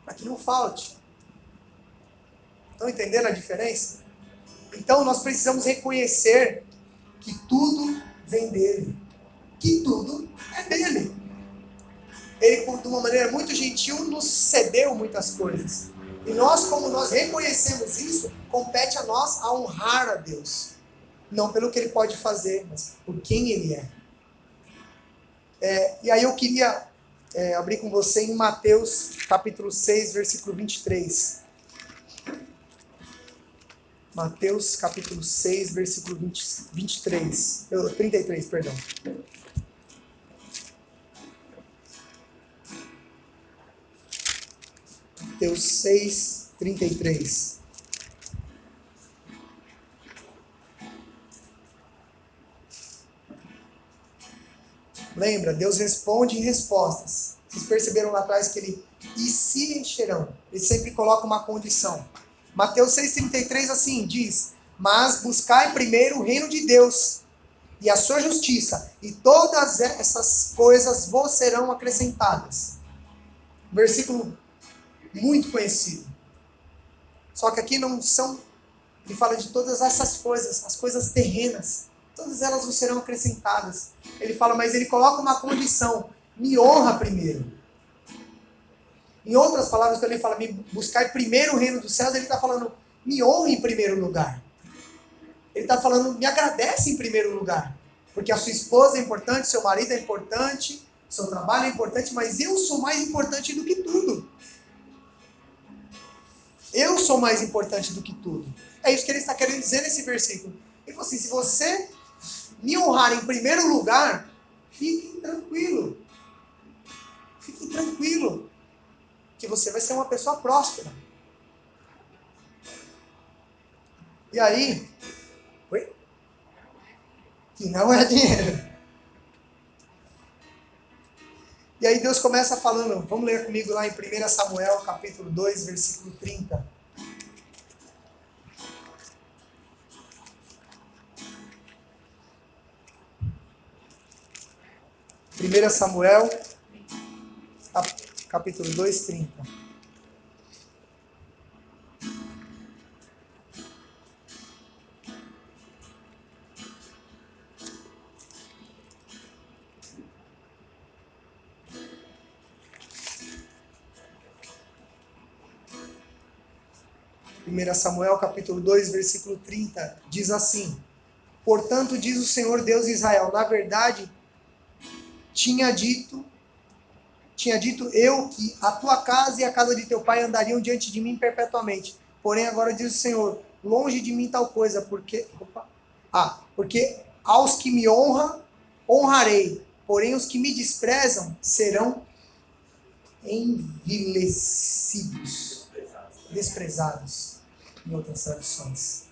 Para que não falte. Estão entendendo a diferença? Então nós precisamos reconhecer que tudo vem dele. Que tudo é dele. Ele, de uma maneira muito gentil, nos cedeu muitas coisas. E nós, como nós reconhecemos isso, compete a nós a honrar a Deus. Não pelo que Ele pode fazer, mas por quem Ele é. E aí eu queria abrir com você em Mateus capítulo 6, versículo 23. Mateus capítulo 6, versículo 33. 33, perdão. Mateus 6, 33. Lembra, Deus responde em respostas. Vocês perceberam lá atrás que Ele e se encherão. Ele sempre coloca uma condição. Mateus 6,33 assim diz: mas buscai primeiro o reino de Deus e a sua justiça, e todas essas coisas vos serão acrescentadas. Versículo muito conhecido. Só que aqui não são, ele fala de todas essas coisas, as coisas terrenas. todas elas vos serão acrescentadas. Ele fala, mas ele coloca uma condição, me honra primeiro. Em outras palavras, quando ele fala, me buscar primeiro o reino dos céus, ele está falando, me honre em primeiro lugar. Ele está falando, me agradece em primeiro lugar. Porque a sua esposa é importante, seu marido é importante, seu trabalho é importante, mas eu sou mais importante do que tudo. Eu sou mais importante do que tudo. É isso que ele está querendo dizer nesse versículo. Ele falou assim, se você me honrar em primeiro lugar, fique tranquilo. Fique tranquilo. Que você vai ser uma pessoa próspera. E aí... Oi? Que não é dinheiro. E aí Deus começa falando, vamos ler comigo lá em 1 Samuel, capítulo 2, versículo 30. Primeira Samuel, capítulo 2, 30. Primeira Samuel, capítulo 2, versículo 30, diz assim, portanto, diz o Senhor Deus de Israel, na verdade, tinha dito eu que a tua casa e a casa de teu pai andariam diante de mim perpetuamente. Porém, agora diz o Senhor, longe de mim tal coisa, porque aos que me honram, honrarei, porém os que me desprezam serão envilecidos, desprezados, em outras traduções.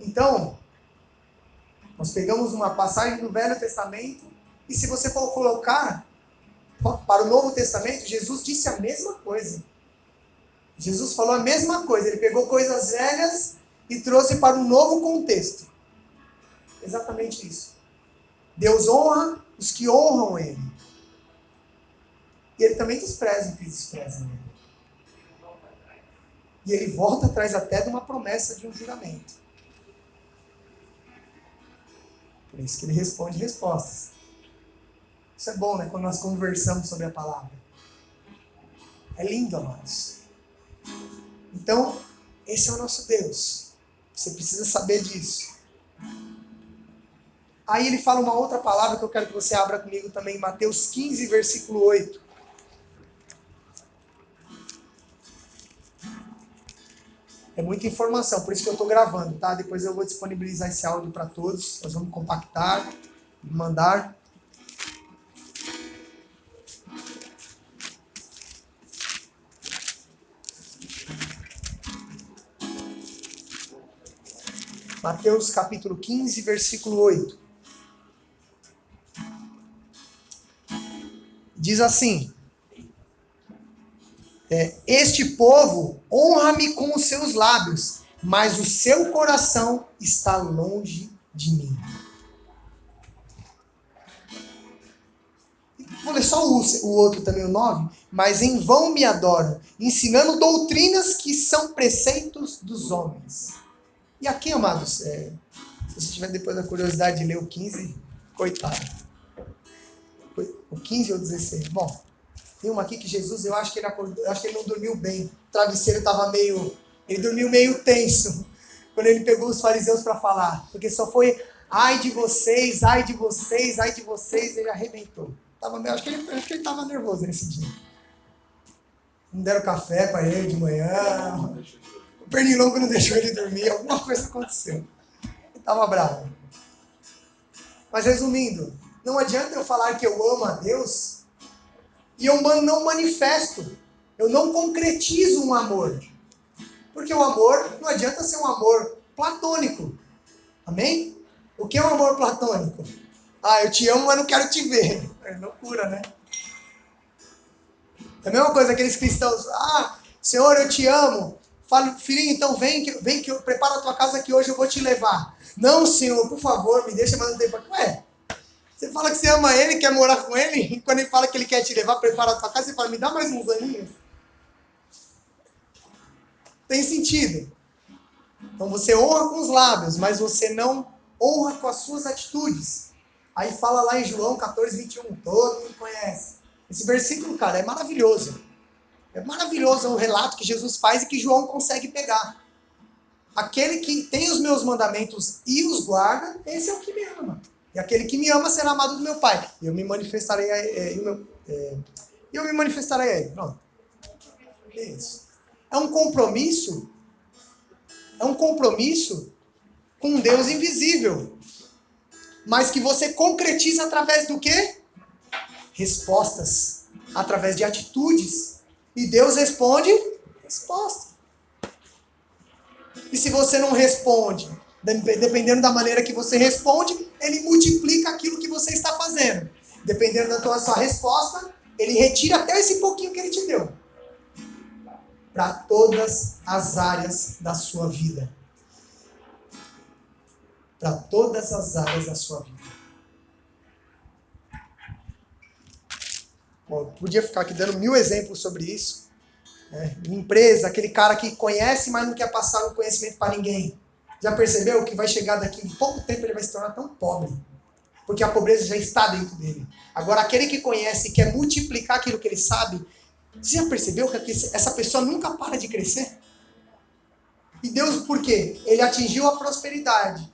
Então, nós pegamos uma passagem do Velho Testamento, e se você for colocar para o Novo Testamento, Jesus disse a mesma coisa. Jesus falou a mesma coisa, ele pegou coisas velhas e trouxe para um novo contexto. Exatamente isso. Deus honra os que honram ele. E ele também despreza os que desprezam ele. E ele volta atrás até de uma promessa de um juramento. Por isso que ele responde respostas. Isso é bom, né? Quando nós conversamos sobre a palavra. É lindo, amados. Então, esse é o nosso Deus. Você precisa saber disso. Aí ele fala uma outra palavra que eu quero que você abra comigo também, Mateus 15, versículo 8. É muita informação, por isso que eu estou gravando, tá? Depois eu vou disponibilizar esse áudio para todos. Nós vamos compactar, mandar. Mateus capítulo 15, versículo 8. Diz assim, este povo honra-me com os seus lábios, mas o seu coração está longe de mim. Vou ler só o outro também, o 9. Mas em vão me adoram, ensinando doutrinas que são preceitos dos homens. E aqui, amados, se você tiver depois a curiosidade de ler o 15, coitado. O 15 ou 16? Bom, tem uma aqui que Jesus, eu acho que ele não dormiu bem. O travesseiro estava ele dormiu meio tenso quando ele pegou os fariseus para falar. Porque só foi, ai de vocês, ai de vocês, ai de vocês, ele arrebentou. Acho que ele estava nervoso nesse dia. Não deram café para ele de manhã. O pernilongo não deixou ele dormir. Alguma coisa aconteceu. Ele estava bravo. Mas resumindo, não adianta eu falar que eu amo a Deus e eu não manifesto. Eu não concretizo um amor. Porque o amor não adianta ser um amor platônico. Amém? O que é um amor platônico? Eu te amo, mas não quero te ver. É loucura, né? É a mesma coisa aqueles cristãos. Senhor, eu te amo. Fala, filhinho, então vem que eu preparo a tua casa que hoje eu vou te levar. Não, Senhor, por favor, me deixa mais um tempo aqui. Ué, você fala que você ama ele, quer morar com ele, e quando ele fala que ele quer te levar, prepara a tua casa, você fala, me dá mais uns aninhos. Tem sentido. Então você honra com os lábios, mas você não honra com as suas atitudes. Aí fala lá em João 14, 21, todo mundo conhece. Esse versículo, cara, é maravilhoso. É maravilhoso o relato que Jesus faz e que João consegue pegar. Aquele que tem os meus mandamentos e os guarda, esse é o que me ama. E aquele que me ama será amado do meu Pai. E eu me manifestarei eu me manifestarei a ele. Pronto. É isso. É um compromisso com um Deus invisível. Mas que você concretiza através do quê? Respostas. Através de atitudes. E Deus responde resposta. E se você não responde, dependendo da maneira que você responde, ele multiplica aquilo que você está fazendo. Dependendo da sua resposta, ele retira até esse pouquinho que ele te deu. Para todas as áreas da sua vida. Para todas as áreas da sua vida. Bom, eu podia ficar aqui dando 1000 exemplos sobre isso. Empresa, aquele cara que conhece, mas não quer passar o conhecimento para ninguém. Já percebeu que vai chegar daqui em pouco tempo ele vai se tornar tão pobre? Porque a pobreza já está dentro dele. Agora, aquele que conhece e quer multiplicar aquilo que ele sabe, você já percebeu que essa pessoa nunca para de crescer? E Deus, por quê? Ele atingiu a prosperidade.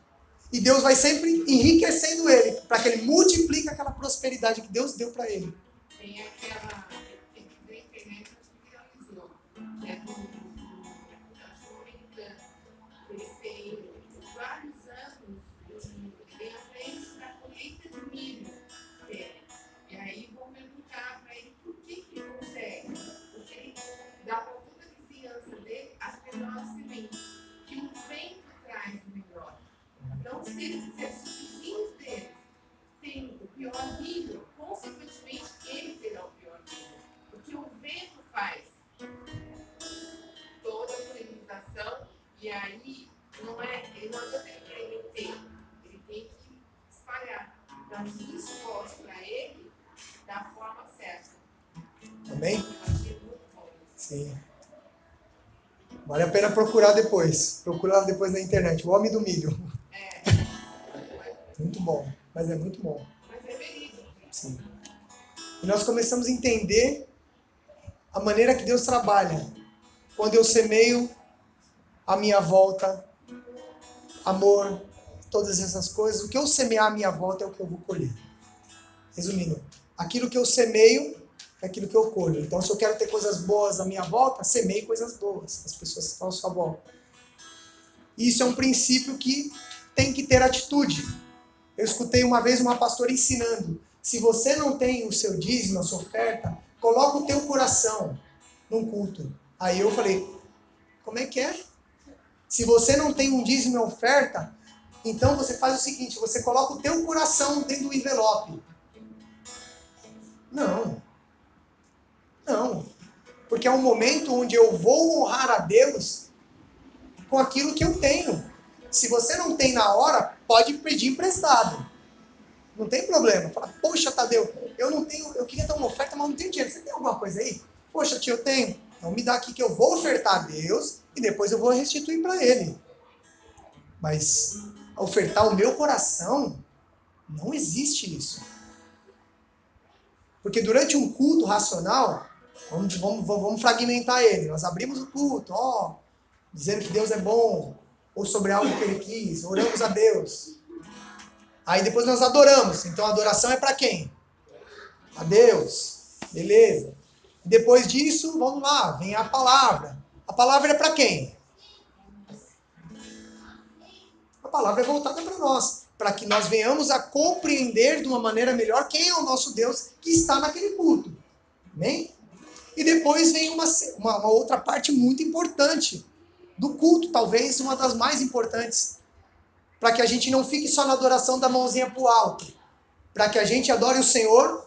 E Deus vai sempre enriquecendo ele, para que ele multiplique aquela prosperidade que Deus deu para ele. Tem aquela que na internet viralizou, que é do americano. Eles têm vários anos de avanço da colheita de milho. E aí vão perguntar para ele por que ele consegue. Porque ele dá para toda a vizinhança dele as melhores sementes, que o vento traz o melhor. Então, se ele fizer os vizinhos dele tem o pior milho, consequentemente ele terá o pior milho. Porque o vento faz toda a polinização e aí não adianta ele querer ter, ele tem que espalhar. Então isso mostra para ele da forma certa. Amém? Eu achei muito bom. Sim. Vale a pena procurar depois. Procurar depois na internet. O Homem do Milho. Muito bom. Mas é muito bom. Mas é verídico. Sim. E nós começamos a entender a maneira que Deus trabalha. Quando eu semeio à minha volta amor, todas essas coisas, o que eu semear à minha volta é o que eu vou colher. Resumindo, aquilo que eu semeio é aquilo que eu colho. Então, se eu quero ter coisas boas à minha volta, semeie coisas boas, as pessoas que estão à sua volta. Isso é um princípio que tem que ter atitude. Eu escutei uma vez uma pastora ensinando, se você não tem o seu dízimo, a sua oferta, coloca o teu coração num culto. Aí eu falei, como é que é? Se você não tem um dízimo e oferta, então você faz o seguinte, você coloca o teu coração dentro do envelope. Não. Porque é um momento onde eu vou honrar a Deus com aquilo que eu tenho. Se você não tem na hora, pode pedir emprestado. Não tem problema. Fala, poxa, Tadeu, eu não tenho, eu queria dar uma oferta, mas não tenho dinheiro. Você tem alguma coisa aí? Poxa, tio, eu tenho. Então me dá aqui que eu vou ofertar a Deus e depois eu vou restituir para ele. Mas ofertar o meu coração, não existe isso. Porque durante um culto racional, vamos fragmentar ele. Nós abrimos o culto, dizendo que Deus é bom, ou sobre algo que ele quis, oramos a Deus. Aí depois nós adoramos. Então a adoração é para quem? A Deus. Beleza. Depois disso, vamos lá, vem a palavra. A palavra é para quem? A palavra é voltada para nós, para que nós venhamos a compreender de uma maneira melhor quem é o nosso Deus que está naquele culto. Amém? E depois vem uma outra parte muito importante do culto, talvez uma das mais importantes, para que a gente não fique só na adoração da mãozinha para o alto, para que a gente adore o Senhor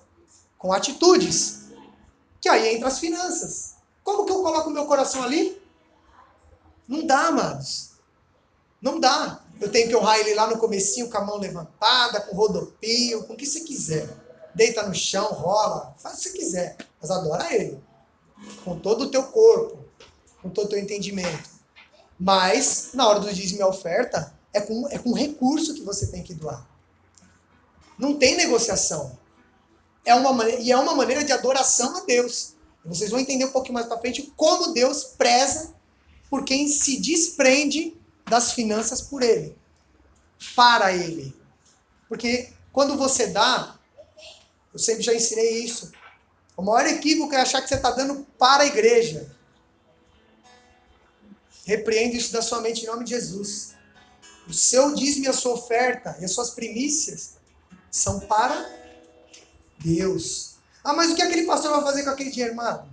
com atitudes, que aí entra as finanças. Como que eu coloco o meu coração ali? Não dá, amados. Não dá. Eu tenho que honrar ele lá no comecinho com a mão levantada, com rodopio, com o que você quiser. Deita no chão, rola, faz o que você quiser, mas adora ele. Com todo o teu corpo, com todo o teu entendimento. Mas, na hora do dízimo e oferta, é com recurso que você tem que doar. Não tem negociação. É uma maneira de adoração a Deus. Vocês vão entender um pouquinho mais para frente como Deus preza por quem se desprende das finanças por Ele, para Ele. Porque quando você dá, eu sempre já ensinei isso, o maior equívoco é achar que você está dando para a igreja. Repreendo isso da sua mente em nome de Jesus. O seu dízimo e a sua oferta e as suas primícias são para Deus. Ah, mas o que aquele pastor vai fazer com aquele dinheiro, mano?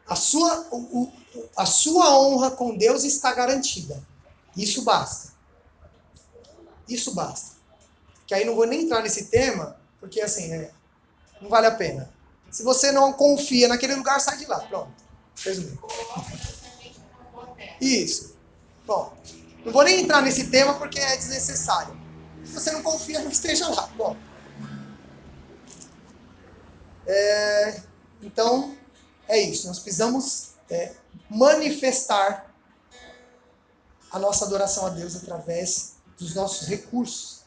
A sua honra com Deus está garantida. Isso basta. Isso basta. Que aí não vou nem entrar nesse tema, porque assim, não vale a pena. Se você não confia naquele lugar, sai de lá. Pronto. Resumindo. Isso. Bom, não vou nem entrar nesse tema porque é desnecessário. Se você não confia, não esteja lá. Bom. Então, é isso. Nós precisamos manifestar a nossa adoração a Deus através dos nossos recursos.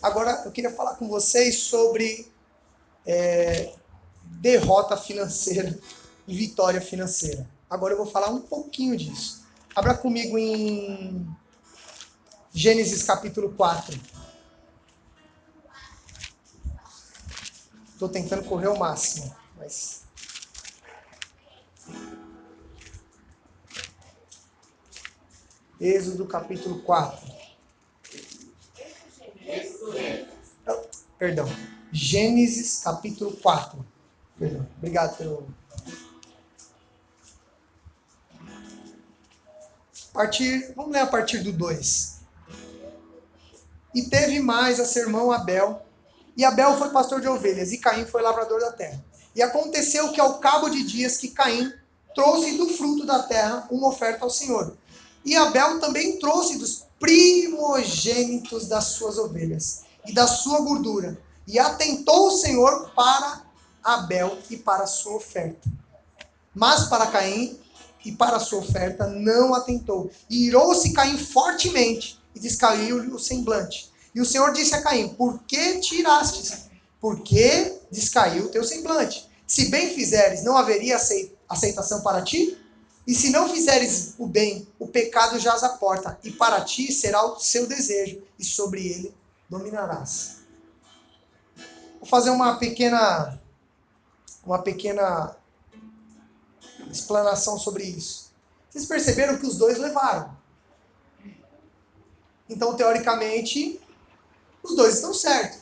Agora, eu queria falar com vocês sobre derrota financeira e vitória financeira. Agora eu vou falar um pouquinho disso. Abra comigo em Gênesis capítulo 4. Estou tentando correr o máximo, mas... Êxodo capítulo 4. Perdão. Gênesis capítulo 4. Perdão. Obrigado pelo... Vamos ler a partir do 2. E teve mais a seu irmão Abel. E Abel foi pastor de ovelhas, e Caim foi lavrador da terra. E aconteceu que ao cabo de dias que Caim trouxe do fruto da terra uma oferta ao Senhor. E Abel também trouxe dos primogênitos das suas ovelhas e da sua gordura. E atentou o Senhor para Abel e para a sua oferta. Mas para Caim e para a sua oferta não atentou. E irou-se Caim fortemente e descaiu-lhe o semblante. E o Senhor disse a Caim: por que tirastes? Por que descaiu o teu semblante? Se bem fizeres, não haveria aceitação para ti? E se não fizeres o bem, o pecado jaz à porta, e para ti será o seu desejo, e sobre ele dominarás. Vou fazer uma pequena explanação sobre isso. Vocês perceberam que os dois levaram. Então, teoricamente, os dois estão certos.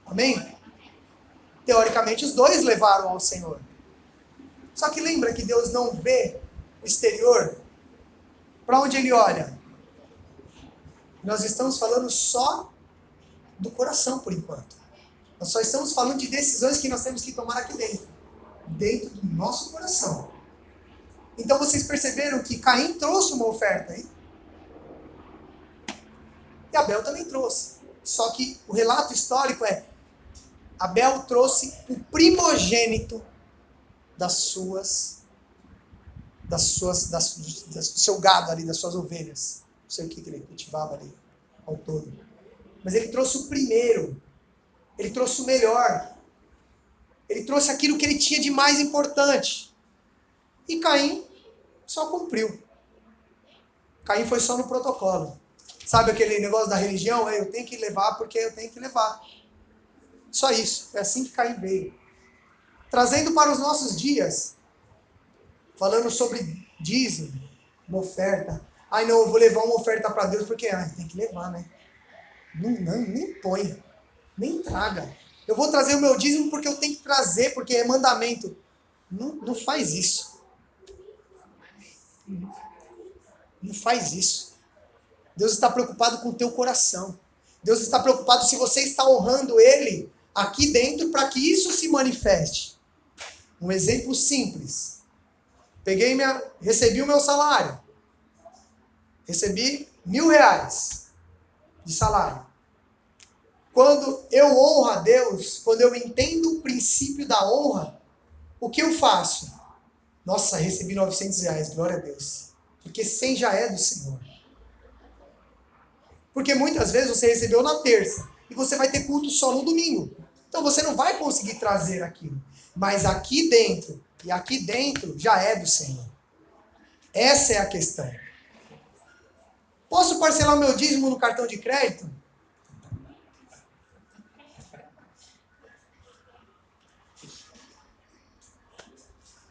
Amém? Teoricamente, os dois levaram ao Senhor. Só que lembra que Deus não vê o exterior? Para onde Ele olha? Nós estamos falando só do coração, por enquanto. Nós só estamos falando de decisões que nós temos que tomar aqui dentro. Dentro do nosso coração. Então, vocês perceberam que Caim trouxe uma oferta, hein? E Abel também trouxe. Só que o relato histórico é: Abel trouxe o primogênito do seu gado ali, das suas ovelhas. Não sei o que ele cultivava ali ao todo. Mas ele trouxe o primeiro. Ele trouxe o melhor. Ele trouxe aquilo que ele tinha de mais importante. E Caim só cumpriu. Caim foi só no protocolo. Sabe aquele negócio da religião? Eu tenho que levar porque eu tenho que levar. Só isso. É assim que Caim veio. Trazendo para os nossos dias, falando sobre dízimo, uma oferta. Ai não, eu vou levar uma oferta para Deus porque tem que levar, né? Não, nem põe, nem traga. Eu vou trazer o meu dízimo porque eu tenho que trazer, porque é mandamento. Não faz isso. Não faz isso. Deus está preocupado com o teu coração. Deus está preocupado se você está honrando Ele aqui dentro para que isso se manifeste. Um exemplo simples. Recebi o meu salário. Recebi R$1.000 de salário. Quando eu honro a Deus, quando eu entendo o princípio da honra, o que eu faço? Nossa, recebi R$ 900, glória a Deus. Porque 100 já é do Senhor. Porque muitas vezes você recebeu na terça e você vai ter culto só no domingo. Então você não vai conseguir trazer aquilo. Mas aqui dentro e aqui dentro já é do Senhor. Essa é a questão. Posso parcelar o meu dízimo no cartão de crédito?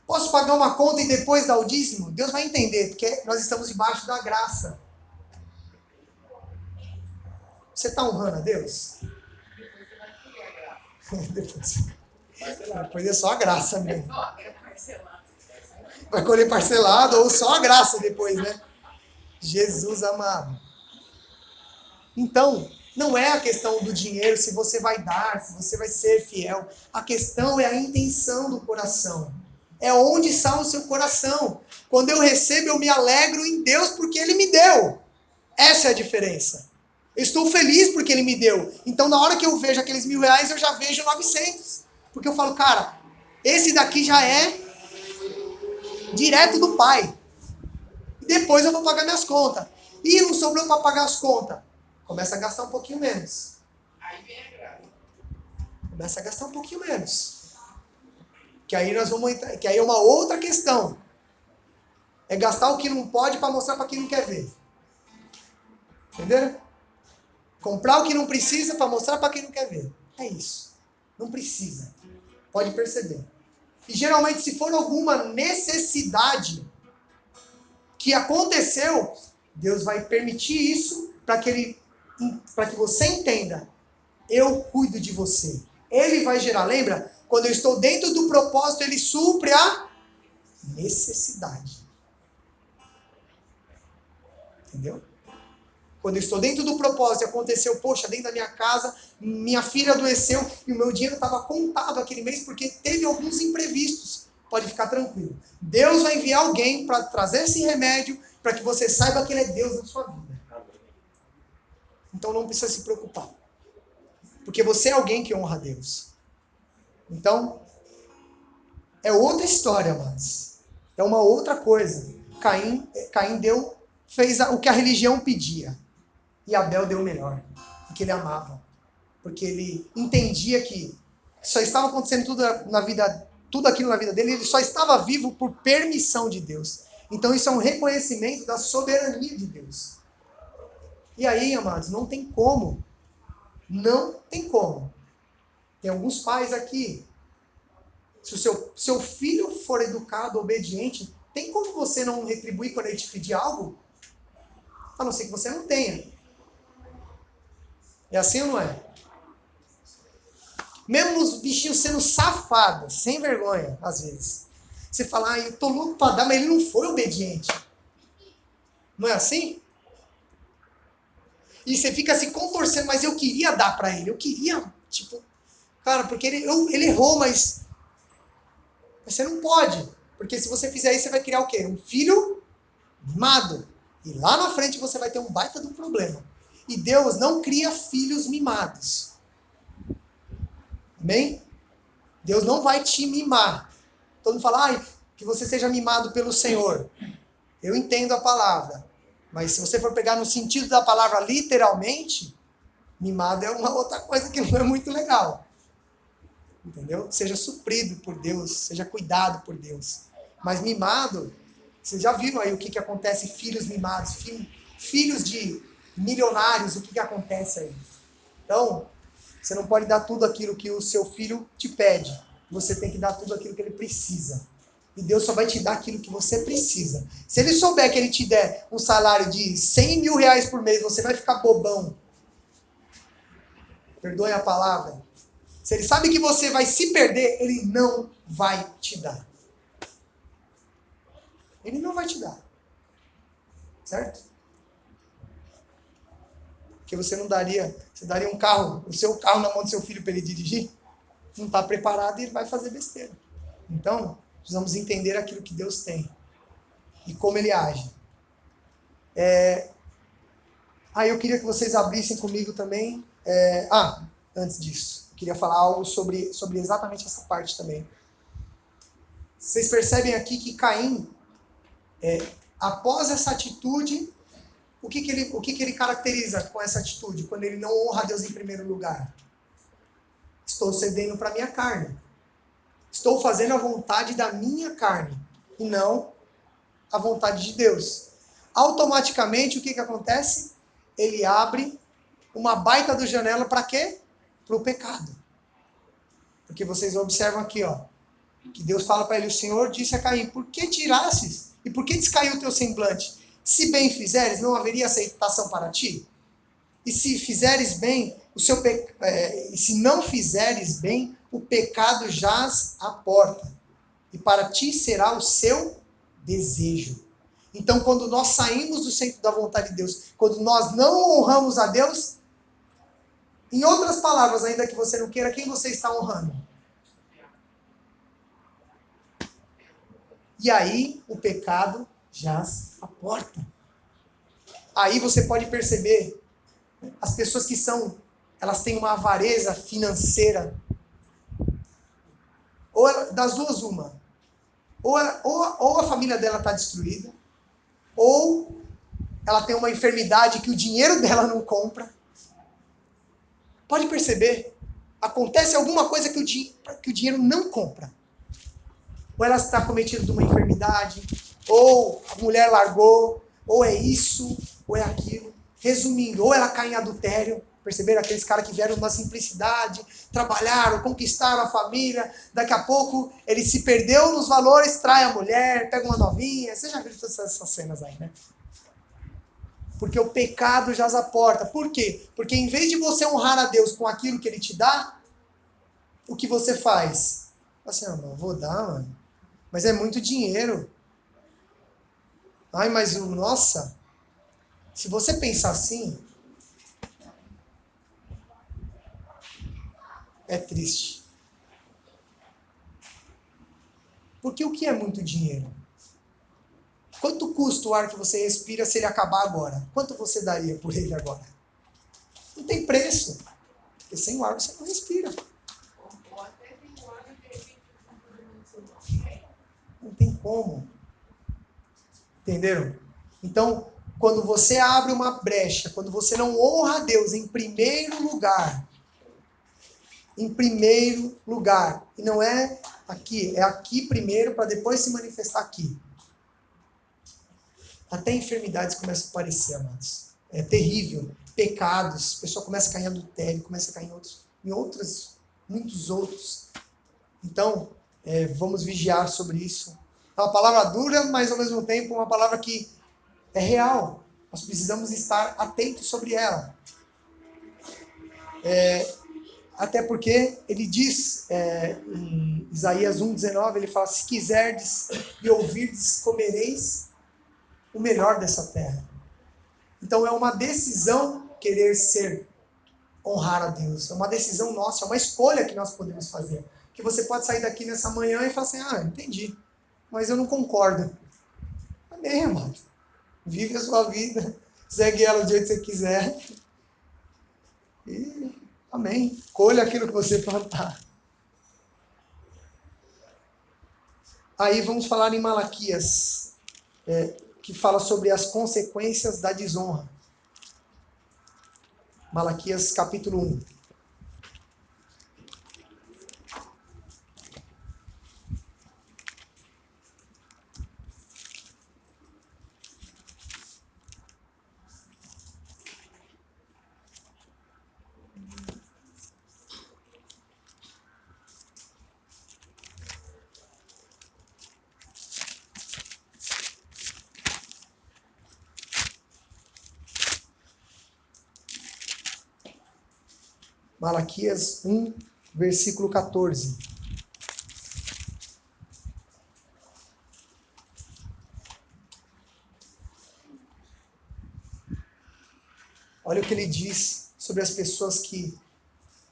Posso pagar uma conta e depois dar o dízimo? Deus vai entender, porque nós estamos debaixo da graça. Você está honrando a Deus? Depois é só a graça mesmo. Vai colher parcelado ou só a graça depois, né? Jesus amado. Então, não é a questão do dinheiro, se você vai dar, se você vai ser fiel. A questão é a intenção do coração. É onde está o seu coração. Quando eu recebo, eu me alegro em Deus porque Ele me deu. Essa é a diferença. Eu estou feliz porque Ele me deu. Então, na hora que eu vejo aqueles R$ 1.000, eu já vejo 900. Porque eu falo, cara, esse daqui já é direto do Pai. E depois eu vou pagar minhas contas. E não sobrou para pagar as contas. Começa a gastar um pouquinho menos. Aí vem a graça. Começa a gastar um pouquinho menos. Que aí nós vamos entrar, que aí é uma outra questão. É gastar o que não pode para mostrar para quem não quer ver. Entenderam? Comprar o que não precisa para mostrar para quem não quer ver. É isso. Não precisa. Pode perceber. E geralmente, se for alguma necessidade que aconteceu, Deus vai permitir isso para que você entenda. Eu cuido de você. Ele vai gerar. Lembra? Quando eu estou dentro do propósito, Ele supre a necessidade. Entendeu? Quando eu estou dentro do propósito e aconteceu, poxa, dentro da minha casa, minha filha adoeceu e o meu dinheiro estava contado aquele mês porque teve alguns imprevistos. Pode ficar tranquilo. Deus vai enviar alguém para trazer esse remédio para que você saiba que Ele é Deus na sua vida. Então não precisa se preocupar. Porque você é alguém que honra a Deus. Então, é outra história, mas é uma outra coisa. Caim fez o que a religião pedia. E Abel deu o melhor. Porque ele amava. Porque ele entendia que só estava acontecendo tudo aquilo na vida dele, ele só estava vivo por permissão de Deus. Então isso é um reconhecimento da soberania de Deus. E aí, amados, não tem como. Não tem como. Tem alguns pais aqui. Se o seu filho for educado, obediente, tem como você não retribuir quando ele te pedir algo? A não ser que você não tenha. É assim ou não é? Mesmo os bichinhos sendo safados, sem vergonha, às vezes. Você fala, eu tô louco pra dar, mas ele não foi obediente. Não é assim? E você fica se contorcendo, mas eu queria dar pra ele. Eu queria, cara, porque ele errou, mas você não pode. Porque se você fizer isso, você vai criar o quê? Um filho mimado. E lá na frente você vai ter um baita de um problema. E Deus não cria filhos mimados. Amém? Deus não vai te mimar. Todo mundo fala, que você seja mimado pelo Senhor. Eu entendo a palavra. Mas se você for pegar no sentido da palavra literalmente, mimado é uma outra coisa que não é muito legal. Entendeu? Seja suprido por Deus, seja cuidado por Deus. Mas mimado, vocês já viram aí o que acontece, filhos mimados, filhos de milionários, o que acontece aí. Então, você não pode dar tudo aquilo que o seu filho te pede. Você tem que dar tudo aquilo que ele precisa. E Deus só vai te dar aquilo que você precisa. Se ele souber que ele te der um salário de 100 mil reais por mês, você vai ficar bobão. Perdoe a palavra. Se ele sabe que você vai se perder, ele não vai te dar. Ele não vai te dar. Certo? Porque você não daria, você daria um carro, o seu carro na mão do seu filho para ele dirigir? Não está preparado e ele vai fazer besteira. Então, precisamos entender aquilo que Deus tem e como Ele age. Eu queria que vocês abrissem comigo também. Antes disso, eu queria falar algo sobre exatamente essa parte também. Vocês percebem aqui que Caim, após essa atitude, o que ele caracteriza com essa atitude? Quando ele não honra a Deus em primeiro lugar. Estou cedendo para a minha carne. Estou fazendo a vontade da minha carne e não a vontade de Deus. Automaticamente, o que acontece? Ele abre uma baita do janela para quê? Para o pecado. Porque vocês observam aqui, ó, que Deus fala para ele, o Senhor disse a Caim, por que tirasses? E por que descaiu o teu semblante? Se bem fizeres, não haveria aceitação para ti? E se fizeres bem, e se não fizeres bem, o pecado jaz à porta. E para ti será o seu desejo. Então, quando nós saímos do centro da vontade de Deus, quando nós não honramos a Deus, em outras palavras, ainda que você não queira, quem você está honrando? E aí, o pecado jaz à porta. Aí você pode perceber, as pessoas que elas têm uma avareza financeira, das duas uma, ou a família dela está destruída, ou ela tem uma enfermidade que o dinheiro dela não compra. Pode perceber, acontece alguma coisa que o dinheiro não compra. Ou ela está cometida de uma enfermidade, ou a mulher largou, ou é isso, ou é aquilo. Resumindo, ou ela cai em adultério. Perceberam aqueles caras que vieram numa simplicidade, trabalharam, conquistaram a família, daqui a pouco ele se perdeu nos valores, trai a mulher, pega uma novinha. Você já viu todas essas cenas aí, né? Porque o pecado jaz à porta. Por quê? Porque em vez de você honrar a Deus com aquilo que Ele te dá, o que você faz? Assim, não vou dar, mano. Mas é muito dinheiro. Ai, mas nossa, se você pensar assim, é triste. Porque o que é muito dinheiro? Quanto custa o ar que você respira se ele acabar agora? Quanto você daria por ele agora? Não tem preço. Porque sem o ar você não respira. Não tem como. Entenderam? Então, quando você abre uma brecha, quando você não honra a Deus em primeiro lugar, e não é aqui primeiro para depois se manifestar aqui. Até enfermidades começam a aparecer, amados. É terrível. Pecados, a pessoa começa a cair em adultério, começa a cair muitos outros. Então, vamos vigiar sobre isso. É uma palavra dura, mas ao mesmo tempo uma palavra que é real. Nós precisamos estar atentos sobre ela. Até porque ele diz em Isaías 1,19, ele fala, se quiserdes e ouvirdes, comereis o melhor dessa terra. Então é uma decisão querer honrar a Deus. É uma decisão nossa, é uma escolha que nós podemos fazer. Que você pode sair daqui nessa manhã e falar assim, entendi, mas eu não concordo. Amém, amado. Vive a sua vida, segue ela do jeito que você quiser. E amém. Colha aquilo que você plantar. Aí vamos falar em Malaquias, que fala sobre as consequências da desonra. Malaquias capítulo 1. Malaquias 1, versículo 14. Olha o que ele diz sobre as pessoas que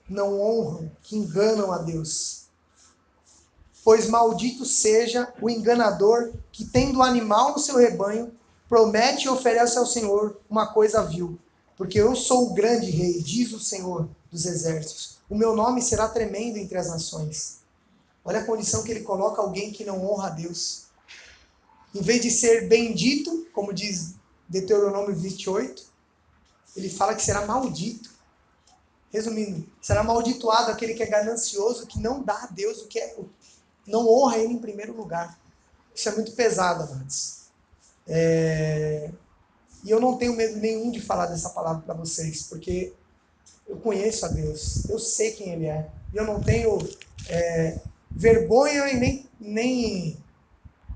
não honram, que enganam a Deus. Pois maldito seja o enganador que, tendo animal no seu rebanho, promete e oferece ao Senhor uma coisa vil. Porque eu sou o grande rei, diz o Senhor dos exércitos. O meu nome será tremendo entre as nações. Olha a condição que ele coloca alguém que não honra a Deus. Em vez de ser bendito, como diz Deuteronômio 28, ele fala que será maldito. Resumindo, será amaldiçoado aquele que é ganancioso, que não dá a Deus não honra ele em primeiro lugar. Isso é muito pesado, amados. E eu não tenho medo nenhum de falar dessa palavra para vocês, porque eu conheço a Deus, eu sei quem Ele é. E eu não tenho vergonha e nem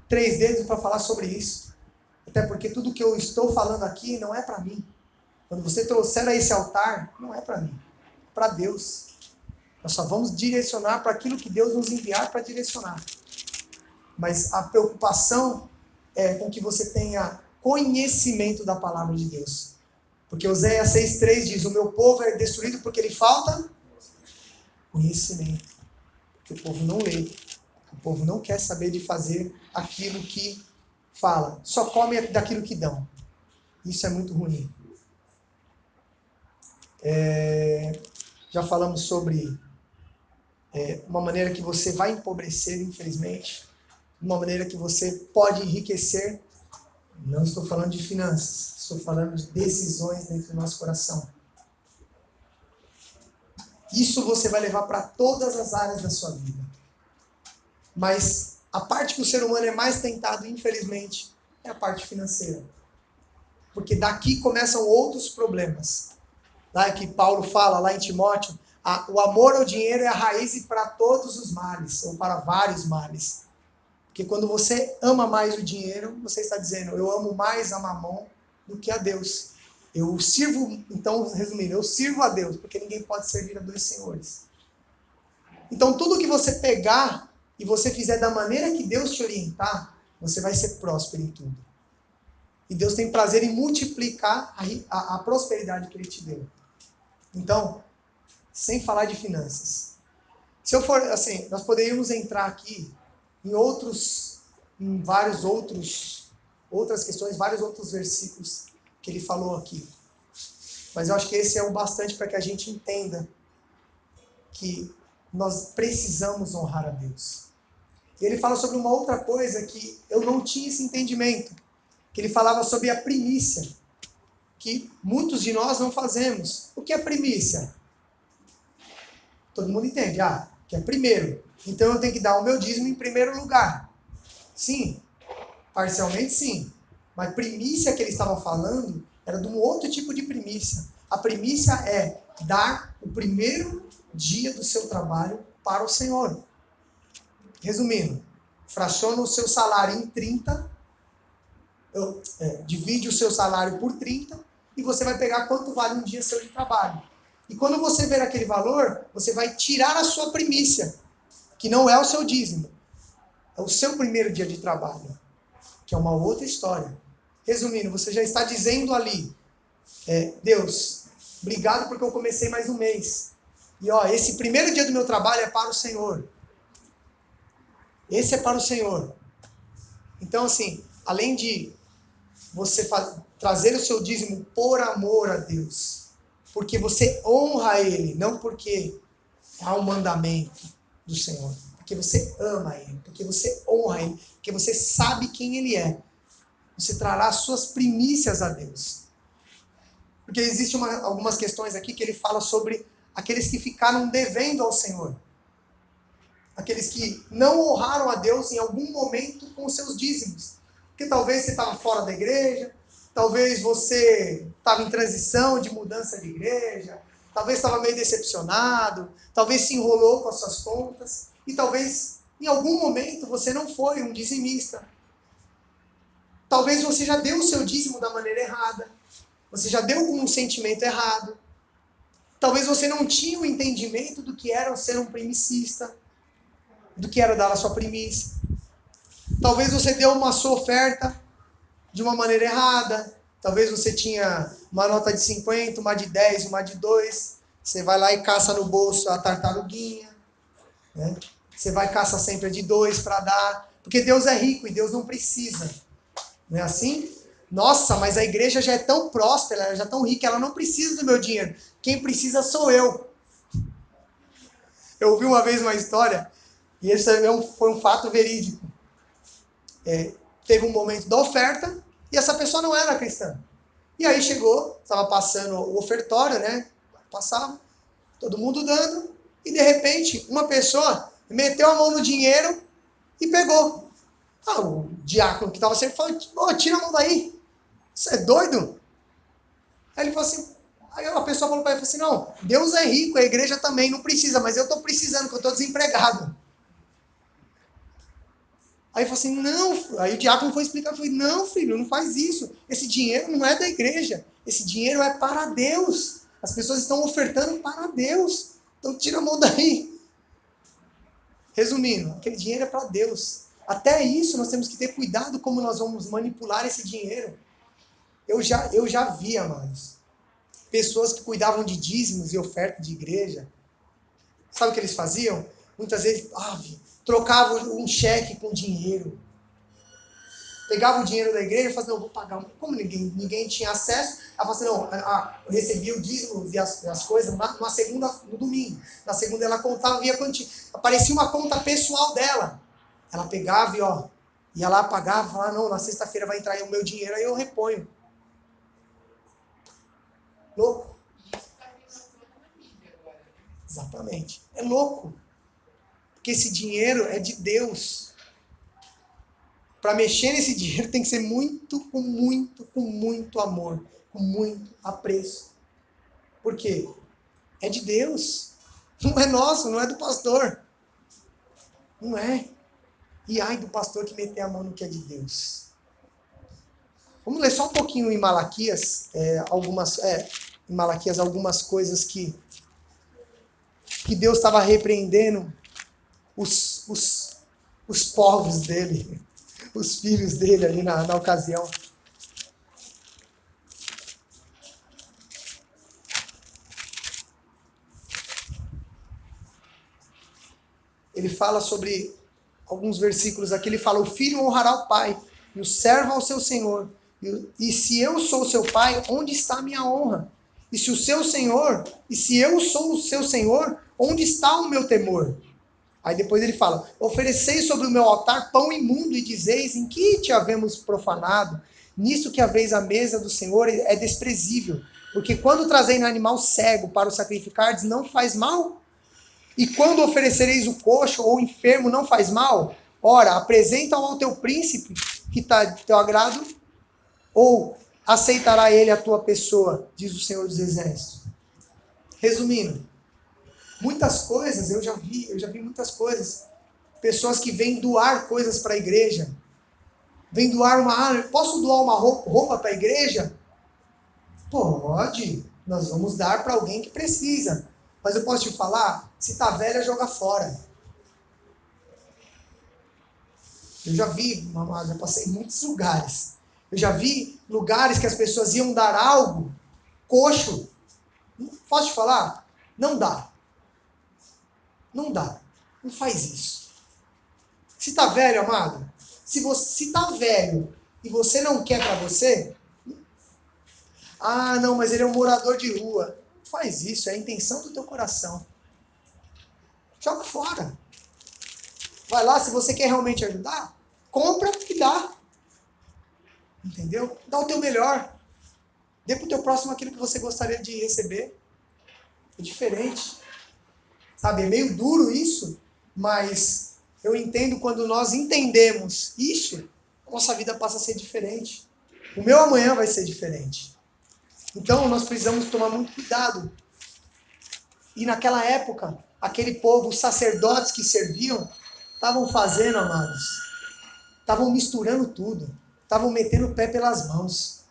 três dedos para falar sobre isso. Até porque tudo que eu estou falando aqui não é para mim. Quando você trouxer a esse altar, não é para mim, é para Deus. Nós só vamos direcionar para aquilo que Deus nos enviar para direcionar. Mas a preocupação é com que você tenha conhecimento da palavra de Deus. Porque Oséias 6,3 diz, o meu povo é destruído porque lhe falta conhecimento. Porque o povo não lê. O povo não quer saber de fazer aquilo que fala. Só come daquilo que dão. Isso é muito ruim. Já falamos sobre uma maneira que você vai empobrecer, infelizmente. Uma maneira que você pode enriquecer. Não estou falando de finanças. Estou falando de decisões dentro do nosso coração. Isso você vai levar para todas as áreas da sua vida. Mas a parte que o ser humano é mais tentado, infelizmente, é a parte financeira. Porque daqui começam outros problemas. Lá que Paulo fala, lá em Timóteo, o amor ao dinheiro é a raiz para todos os males, ou para vários males. Porque quando você ama mais o dinheiro, você está dizendo, eu amo mais a mamão do que a Deus. Eu sirvo, então, resumindo, eu sirvo a Deus, porque ninguém pode servir a dois senhores. Então, tudo que você pegar e você fizer da maneira que Deus te orientar, você vai ser próspero em tudo. E Deus tem prazer em multiplicar a prosperidade que Ele te deu. Então, sem falar de finanças. Se eu for, assim, nós poderíamos entrar aqui em vários outras questões, vários outros versículos que ele falou aqui. Mas eu acho que esse é o bastante para que a gente entenda que nós precisamos honrar a Deus. E ele fala sobre uma outra coisa que eu não tinha esse entendimento, que ele falava sobre a primícia, que muitos de nós não fazemos. O que é primícia? Todo mundo entende, que é primeiro. Então eu tenho que dar o meu dízimo em primeiro lugar. Sim, parcialmente sim. Mas primícia que ele estava falando era de um outro tipo de primícia. A primícia é dar o primeiro dia do seu trabalho para o Senhor. Resumindo, fraciona o seu salário em 30, divide o seu salário por 30 e você vai pegar quanto vale um dia seu de trabalho. E quando você ver aquele valor, você vai tirar a sua primícia, que não é o seu dízimo. É o seu primeiro dia de trabalho, que é uma outra história. Resumindo, você já está dizendo ali, Deus, obrigado porque eu comecei mais um mês. E esse primeiro dia do meu trabalho é para o Senhor. Esse é para o Senhor. Então, assim, além de você trazer o seu dízimo por amor a Deus, porque você honra Ele, não porque há um mandamento do Senhor, porque você ama Ele, porque você honra Ele, porque você sabe quem Ele é, você trará as suas primícias a Deus. Porque existem algumas questões aqui que ele fala sobre aqueles que ficaram devendo ao Senhor. Aqueles que não honraram a Deus em algum momento com os seus dízimos. Porque talvez você estava fora da igreja, talvez você estava em transição de mudança de igreja, talvez estava meio decepcionado, talvez se enrolou com as suas contas, e talvez em algum momento você não foi um dizimista. Talvez você já deu o seu dízimo da maneira errada, você já deu com um sentimento errado, talvez você não tinha o entendimento do que era ser um primicista, do que era dar a sua primícia. Talvez você deu uma sua oferta de uma maneira errada. Talvez você tinha uma nota de 50, uma de 10, uma de 2. Você vai lá e caça no bolso a tartaruguinha. Né? Você vai caça sempre a de 2 para dar. Porque Deus é rico e Deus não precisa. Não é assim? Nossa, mas a igreja já é tão próspera, ela já é tão rica, ela não precisa do meu dinheiro. Quem precisa sou eu. Eu ouvi uma vez uma história E esse foi um fato verídico. Teve um momento da oferta e essa pessoa não era cristã. E aí chegou, estava passando o ofertório, né? Passava, todo mundo dando, e de repente uma pessoa meteu a mão no dinheiro e pegou. O diácono que estava sempre falando, tira a mão daí, você é doido? Aí ele falou assim, aí a pessoa falou para ele assim, não, Deus é rico, a igreja também não precisa, mas eu estou precisando, porque eu estou desempregado. Aí ele falou assim, não, aí o diácono foi explicar, eu falei, não, filho, não faz isso, esse dinheiro não é da igreja, esse dinheiro é para Deus, as pessoas estão ofertando para Deus, então tira a mão daí. Resumindo, aquele dinheiro é para Deus. Até isso nós temos que ter cuidado como nós vamos manipular esse dinheiro. Eu já vi, amados, pessoas que cuidavam de dízimos e oferta de igreja. Sabe o que eles faziam? Muitas vezes, trocavam um cheque com dinheiro. Pegava o dinheiro da igreja e fazia, não, vou pagar. Como ninguém tinha acesso, ela falava assim, não, eu recebia o dízimo e as coisas na segunda, no domingo. Na segunda ela contava, via quantia. Aparecia uma conta pessoal dela. Ela pegava e ia lá, pagava, falava, não, na sexta-feira vai entrar aí o meu dinheiro, aí eu reponho. Louco. Isso está relatando na mídia agora. Exatamente. É louco. Porque esse dinheiro é de Deus. Para mexer nesse dinheiro tem que ser com muito amor, com muito apreço. Por quê? É de Deus. Não é nosso, não é do pastor. Não é. E ai do pastor que meter a mão no que é de Deus. Vamos ler só um pouquinho em Malaquias, em Malaquias algumas coisas que Deus estava repreendendo os povos dele, os filhos dele ali na ocasião. Ele fala sobre alguns versículos aqui, ele fala, o filho honrará o pai, e o servo ao seu senhor. E se eu sou seu pai, onde está a minha honra? E se eu sou o seu senhor, onde está o meu temor? Aí depois ele fala, ofereceis sobre o meu altar pão imundo e dizeis, em que te havemos profanado? Nisso que haveis a mesa do Senhor é desprezível, porque quando trazei um animal cego para o sacrificardes, não faz mal? E quando oferecereis o coxo ou o enfermo, não faz mal? Ora, apresenta-o ao teu príncipe, que está de teu agrado, ou aceitará ele a tua pessoa, diz o Senhor dos Exércitos. Resumindo, muitas coisas, eu já vi muitas coisas, pessoas que vêm doar coisas para a igreja, vêm doar posso doar uma roupa para a igreja? Pode, nós vamos dar para alguém que precisa. Mas eu posso te falar, se está velha, joga fora. Eu já vi, mamãe, já passei em muitos lugares. Eu já vi lugares que as pessoas iam dar algo coxo. Posso te falar? Não dá. Não dá. Não faz isso. Se está velho, amado, se está velho e você não quer para você, não, mas ele é um morador de rua. Não faz isso, é a intenção do teu coração. Joga fora. Vai lá, se você quer realmente ajudar, compra e dá. Entendeu? Dá o teu melhor. Dê para o teu próximo aquilo que você gostaria de receber. É diferente. Sabe, é meio duro isso, mas eu entendo quando nós entendemos isso, nossa vida passa a ser diferente. O meu amanhã vai ser diferente. Então nós precisamos tomar muito cuidado. E naquela época, aquele povo, os sacerdotes que serviam, estavam fazendo, amados, estavam misturando tudo, estavam metendo o pé pelas mãos,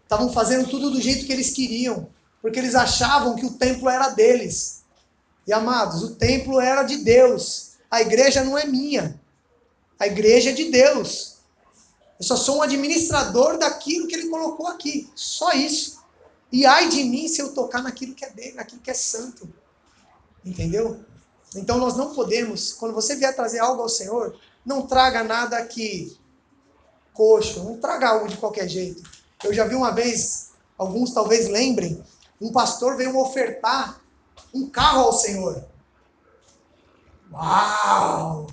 estavam fazendo tudo do jeito que eles queriam, porque eles achavam que o templo era deles. E amados, o templo era de Deus, a igreja não é minha, a igreja é de Deus. Eu só sou um administrador daquilo que ele colocou aqui, só isso. E ai de mim se eu tocar naquilo que é dele, naquilo que é santo. Entendeu? Então nós não podemos, quando você vier trazer algo ao Senhor, não traga nada aqui coxo, não traga algo de qualquer jeito. Eu já vi uma vez, alguns talvez lembrem, um pastor veio ofertar um carro ao Senhor. Uau!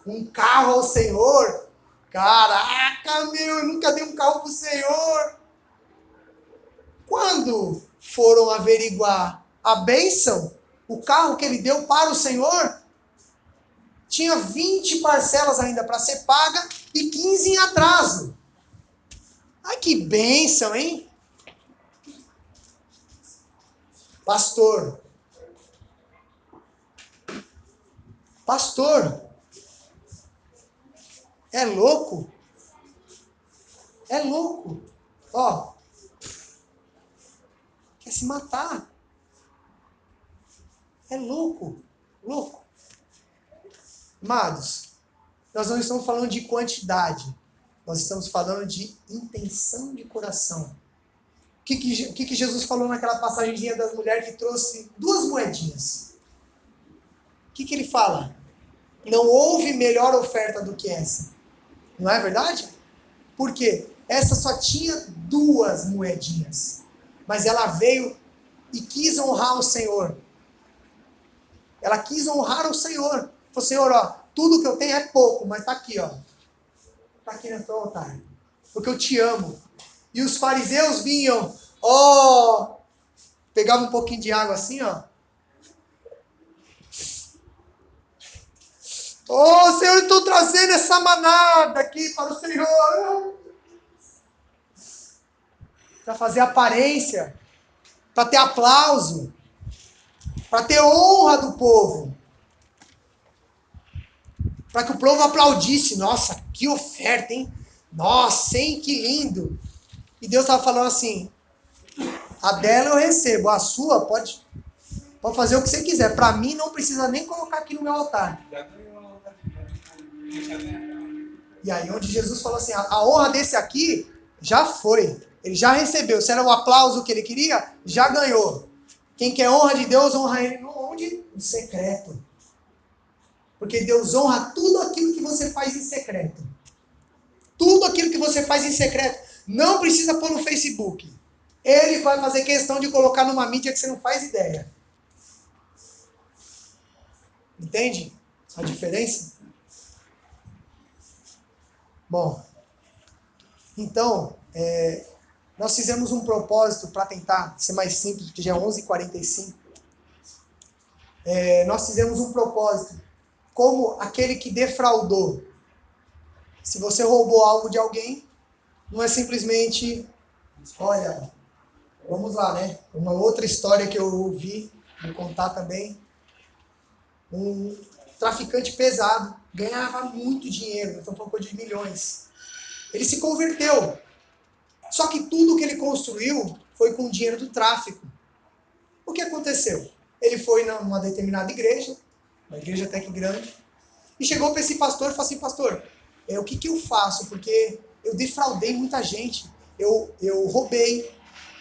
Um carro ao Senhor? Caraca, meu, eu nunca dei um carro pro Senhor. Quando foram averiguar a bênção, o carro que ele deu para o Senhor, tinha 20 parcelas ainda para ser paga e 15 em atraso. Ai, que bênção, hein? Pastor, é louco? É louco. Ó, quer se matar. É louco, louco. Amados, nós não estamos falando de quantidade, nós estamos falando de intenção de coração. O que Jesus falou naquela passagenzinha das mulheres que trouxe 2 moedinhas? O que ele fala? Não houve melhor oferta do que essa. Não é verdade? Por quê? Essa só tinha 2 moedinhas. Mas ela veio e quis honrar o Senhor. Ela quis honrar o Senhor. Falou, Senhor, ó, tudo que eu tenho é pouco, mas tá aqui, ó. Tá aqui no teu altar. Porque eu te amo. E os fariseus vinham, ó, pegavam um pouquinho de água assim, ó. Ô, Senhor, eu estou trazendo essa manada aqui para o Senhor. Para fazer aparência, para ter aplauso, para ter honra do povo. Para que o povo aplaudisse. Nossa, que oferta, hein? Nossa, hein, que lindo. E Deus estava falando assim, a dela eu recebo, a sua pode fazer o que você quiser. Para mim não precisa nem colocar aqui no meu altar. E aí onde Jesus falou assim, a honra desse aqui já foi. Ele já recebeu. Se era o aplauso que ele queria, já ganhou. Quem quer honra de Deus, honra ele onde? No secreto. Porque Deus honra tudo aquilo que você faz em secreto. Tudo aquilo que você faz em secreto. Não precisa pôr no Facebook. Ele vai fazer questão de colocar numa mídia que você não faz ideia. Entende a diferença? Bom, então, nós fizemos um propósito para tentar ser mais simples, porque já é 11h45. Nós fizemos um propósito, como aquele que defraudou. Se você roubou algo de alguém, não é simplesmente, olha, vamos lá, né? Uma outra história que eu ouvi, vou contar também. Um traficante pesado, ganhava muito dinheiro, então foi uma coisa de milhões. Ele se converteu. Só que tudo que ele construiu foi com o dinheiro do tráfico. O que aconteceu? Ele foi numa determinada igreja, uma igreja até que grande, e chegou para esse pastor e falou assim, pastor, o que eu faço? Porque eu defraudei muita gente, eu roubei,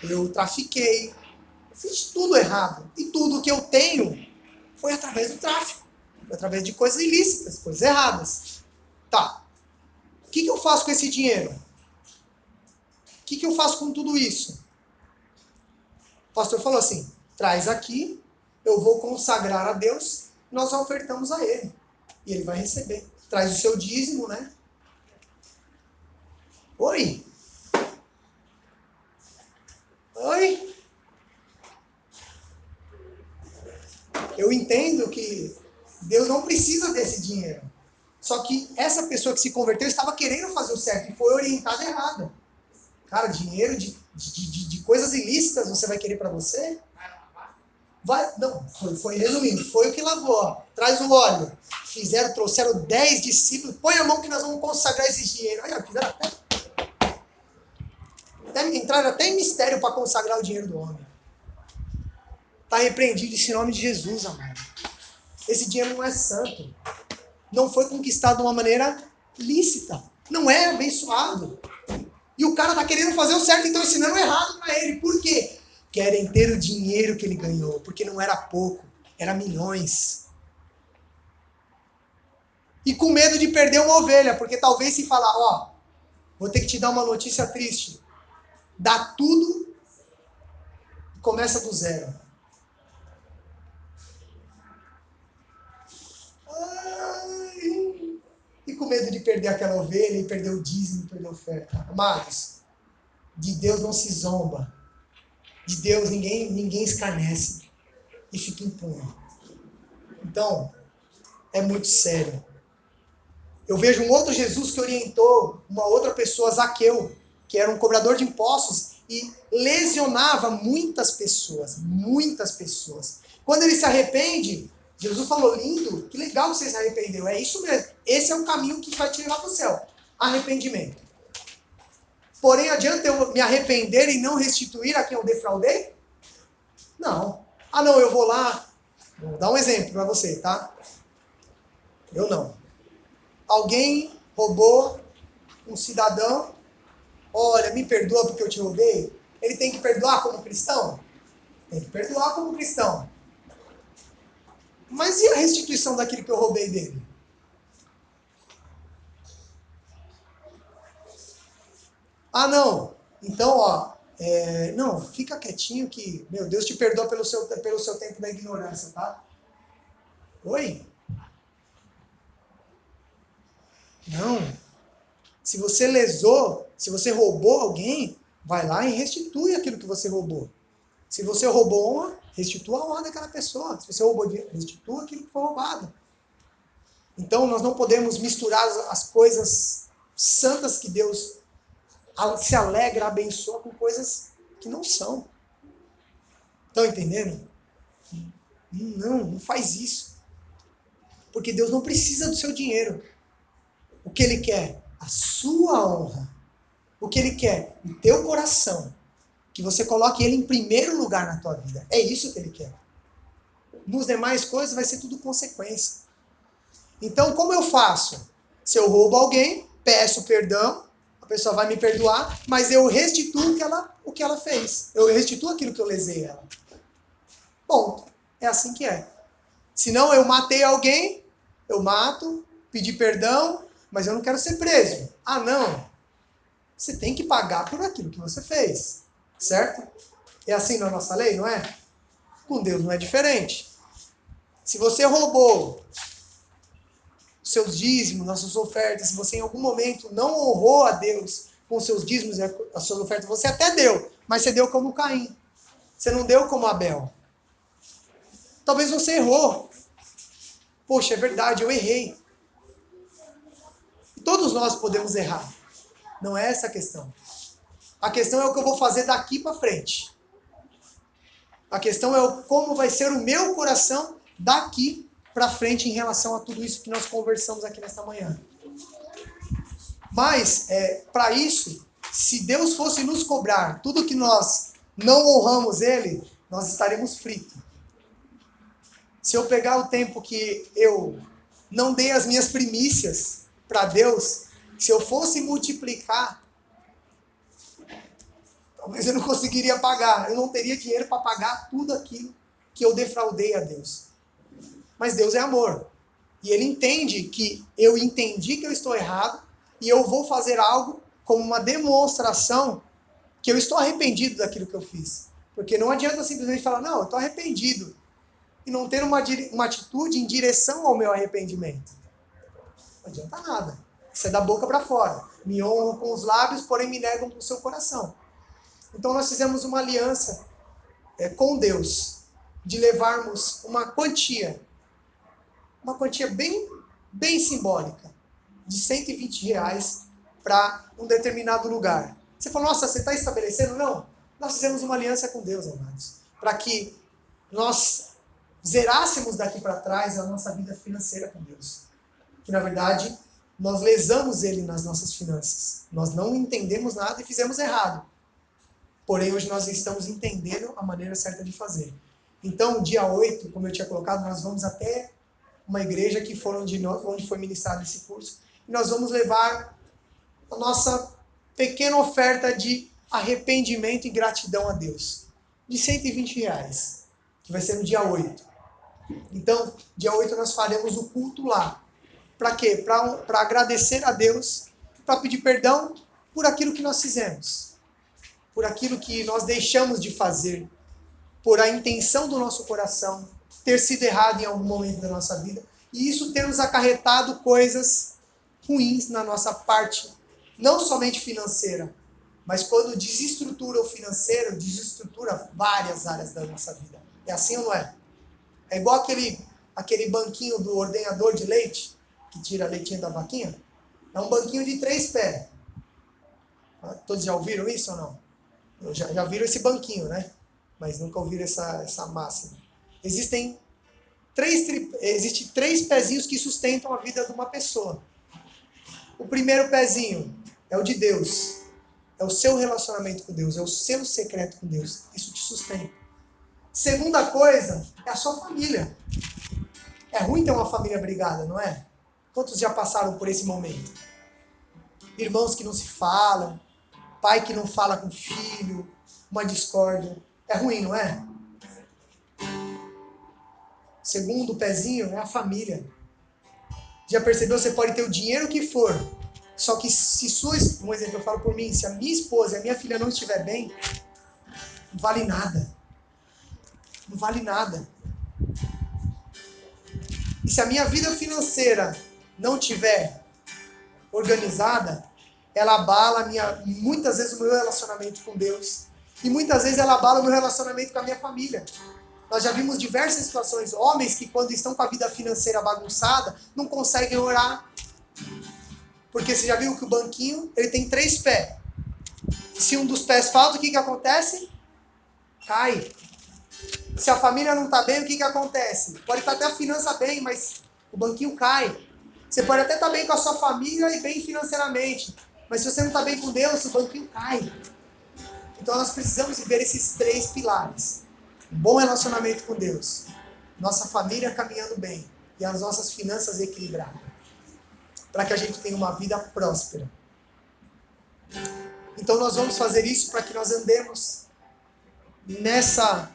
eu trafiquei, eu fiz tudo errado. E tudo que eu tenho foi através do tráfico, foi através de coisas ilícitas, coisas erradas. Tá, o que eu faço com esse dinheiro? O que eu faço com tudo isso? O pastor falou assim, traz aqui, eu vou consagrar a Deus, nós ofertamos a Ele. E Ele vai receber. Traz o seu dízimo, né? Oi? Oi? Eu entendo que Deus não precisa desse dinheiro. Só que essa pessoa que se converteu estava querendo fazer o certo e foi orientada errada. Cara, dinheiro de coisas ilícitas você vai querer para você? Vai, não, foi resumindo, foi o que lavou. Ó. Traz o óleo. Trouxeram 10 discípulos. Põe a mão que nós vamos consagrar esse dinheiro. Aí, ó, fizeram entraram até em mistério para consagrar o dinheiro do homem. Está repreendido esse nome de Jesus, amado. Esse dinheiro não é santo. Não foi conquistado de uma maneira lícita. Não é abençoado. E o cara está querendo fazer o certo, então ensinando errado para ele. Por quê? Querem ter o dinheiro que ele ganhou. Porque não era pouco, era milhões. E com medo de perder uma ovelha. Porque talvez se falar, ó, vou ter que te dar uma notícia triste. Dá tudo e começa do zero. e com medo de perder aquela ovelha, e perder o dízimo, e perder a oferta. Amados, de Deus não se zomba. De Deus ninguém escarnece e fica impune. Então, é muito sério. Eu vejo um outro Jesus que orientou uma outra pessoa, Zaqueu, que era um cobrador de impostos e lesionava muitas pessoas. Quando ele se arrepende, Jesus falou, lindo, que legal que você se arrependeu. É isso mesmo. Esse é o caminho que vai te levar para o céu. Arrependimento. Porém, adianta eu me arrepender e não restituir a quem eu defraudei? Não. Ah, não, eu vou lá. Vou dar um exemplo para você, tá? Eu não. Alguém roubou um cidadão. Olha, me perdoa porque eu te roubei. Ele tem que perdoar como cristão? Tem que perdoar como cristão. Mas e a restituição daquilo que eu roubei dele? Ah, não. Então, ó, não, fica quietinho que, meu Deus te perdoa pelo seu tempo da ignorância, tá? Oi? Não. Se você lesou, se você roubou alguém, vai lá e restitui aquilo que você roubou. Se você roubou honra, restitua a honra daquela pessoa. Se você roubou dinheiro, restitua aquilo que foi roubado. Então, nós não podemos misturar as coisas santas que Deus se alegra, abençoa, com coisas que não são. Estão entendendo? Não faz isso. Porque Deus não precisa do seu dinheiro. O que Ele quer? A sua honra. O que Ele quer? O teu coração. Que você coloque Ele em primeiro lugar na tua vida. É isso que Ele quer. Nos demais coisas vai ser tudo consequência. Então, como eu faço? Se eu roubo alguém, peço perdão, a pessoa vai me perdoar, mas eu restituo o que ela fez. Eu restituo aquilo que eu lesei ela. Ponto. É assim que é. Se não, eu matei alguém, eu mato, pedi perdão, mas eu não quero ser preso. Ah, não. Você tem que pagar por aquilo que você fez. Certo? É assim na nossa lei, não é? Com Deus não é diferente. Se você roubou seus dízimos, as suas ofertas, se você em algum momento não honrou a Deus com seus dízimos e as suas ofertas, você até deu, mas você deu como Caim. Você não deu como Abel. Talvez você errou. Poxa, é verdade, eu errei. E todos nós podemos errar. Não é essa a questão. A questão é o que eu vou fazer daqui para frente. A questão é como vai ser o meu coração daqui para frente em relação a tudo isso que nós conversamos aqui nesta manhã. Mas, para isso, se Deus fosse nos cobrar tudo que nós não honramos Ele, nós estaremos fritos. Se eu pegar o tempo que eu não dei as minhas primícias para Deus, se eu fosse multiplicar, talvez eu não conseguiria pagar. Eu não teria dinheiro para pagar tudo aquilo que eu defraudei a Deus. Mas Deus é amor. E Ele entende que eu entendi que eu estou errado e eu vou fazer algo como uma demonstração que eu estou arrependido daquilo que eu fiz. Porque não adianta simplesmente falar, não, eu estou arrependido. E não ter uma atitude em direção ao meu arrependimento. Não adianta nada. Isso é da boca para fora. Me honram com os lábios, porém me negam com o seu coração. Então nós fizemos uma aliança com Deus, de levarmos uma quantia bem simbólica, de R$120 para um determinado lugar. Você fala, nossa, você está estabelecendo? Não. Nós fizemos uma aliança com Deus, amados, para que nós zerássemos daqui para trás a nossa vida financeira com Deus. Que, na verdade, nós lesamos Ele nas nossas finanças. Nós não entendemos nada e fizemos errado. Porém, hoje nós estamos entendendo a maneira certa de fazer. Então, dia 8, como eu tinha colocado, nós vamos até uma igreja que foi onde foi ministrado esse curso. E nós vamos levar a nossa pequena oferta de arrependimento e gratidão a Deus. De R$120, que vai ser no dia 8. Então, dia 8 nós faremos o culto lá. Para quê? Para agradecer a Deus, para pedir perdão por aquilo que nós fizemos. Por aquilo que nós deixamos de fazer, por a intenção do nosso coração ter sido errado em algum momento da nossa vida, e isso ter nos acarretado coisas ruins na nossa parte, não somente financeira, mas quando desestrutura o financeiro, desestrutura várias áreas da nossa vida. É assim ou não é? É igual aquele banquinho do ordenhador de leite, que tira leitinho da vaquinha. É um banquinho de 3 pés. Todos já ouviram isso ou não? Já viram esse banquinho, né? Mas nunca ouviram essa máxima. Existem 3 pezinhos que sustentam a vida de uma pessoa. O primeiro pezinho é o de Deus. É o seu relacionamento com Deus. É o seu secreto com Deus. Isso te sustenta. Segunda coisa é a sua família. É ruim ter uma família brigada, não é? Quantos já passaram por esse momento? Irmãos que não se falam, pai que não fala com o filho, uma discórdia. É ruim, não é? Segundo pezinho é a família. Já percebeu? Você pode ter o dinheiro que for, só que se um exemplo, eu falo por mim, se a minha esposa e a minha filha não estiver bem, não vale nada. Não vale nada. E se a minha vida financeira não estiver organizada, ela abala muitas vezes o meu relacionamento com Deus. E muitas vezes ela abala o meu relacionamento com a minha família. Nós já vimos diversas situações, homens que quando estão com a vida financeira bagunçada, não conseguem orar. Porque você já viu que o banquinho, ele tem 3 pés. Se um dos pés falta, o que acontece? Cai. Se a família não está bem, o que acontece? Pode estar até a finança bem, mas o banquinho cai. Você pode até estar bem com a sua família e bem financeiramente, mas se você não está bem com Deus, o banquinho cai. Então nós precisamos viver esses 3 pilares. Um bom relacionamento com Deus, nossa família caminhando bem e as nossas finanças equilibradas, para que a gente tenha uma vida próspera. Então nós vamos fazer isso para que nós andemos nessa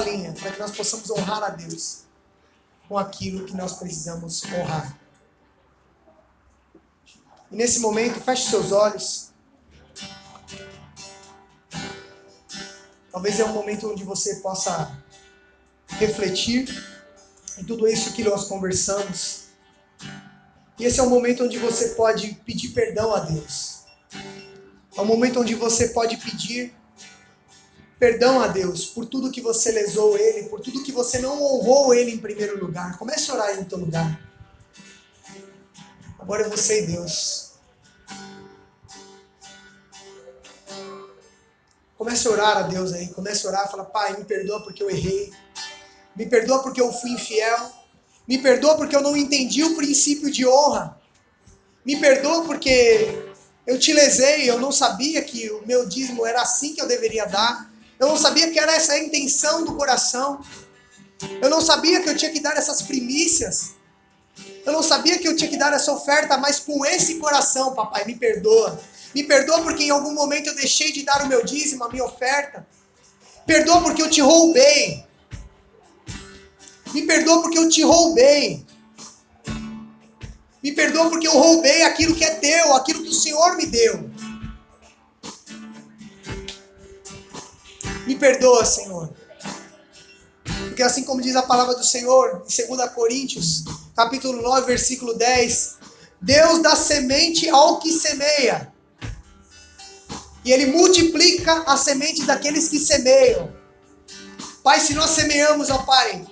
linha, para que nós possamos honrar a Deus com aquilo que nós precisamos honrar. E nesse momento, feche seus olhos. Talvez é um momento onde você possa refletir em tudo isso que nós conversamos. E esse é um momento onde você pode pedir perdão a Deus. É um momento onde você pode pedir perdão a Deus por tudo que você lesou Ele, por tudo que você não honrou Ele em primeiro lugar. Comece a orar aí no teu lugar. Agora é você e Deus. Comece a orar a Deus aí. Comece a orar e fala: Pai, me perdoa porque eu errei. Me perdoa porque eu fui infiel. Me perdoa porque eu não entendi o princípio de honra. Me perdoa porque eu te lesei. Eu não sabia que o meu dízimo era assim que eu deveria dar. Eu não sabia que era essa a intenção do coração. Eu não sabia que eu tinha que dar essas primícias. Eu não sabia que eu tinha que dar essa oferta, mas com esse coração, papai, me perdoa. Me perdoa porque em algum momento eu deixei de dar o meu dízimo, a minha oferta. Perdoa porque eu te roubei. Me perdoa porque eu te roubei. Me perdoa porque eu roubei aquilo que é teu, aquilo que o Senhor me deu. Me perdoa, Senhor. Porque assim como diz a palavra do Senhor, em 2 Coríntios, capítulo 9, versículo 10, Deus dá semente ao que semeia. E Ele multiplica a semente daqueles que semeiam. Pai, se nós semeamos, ó Pai,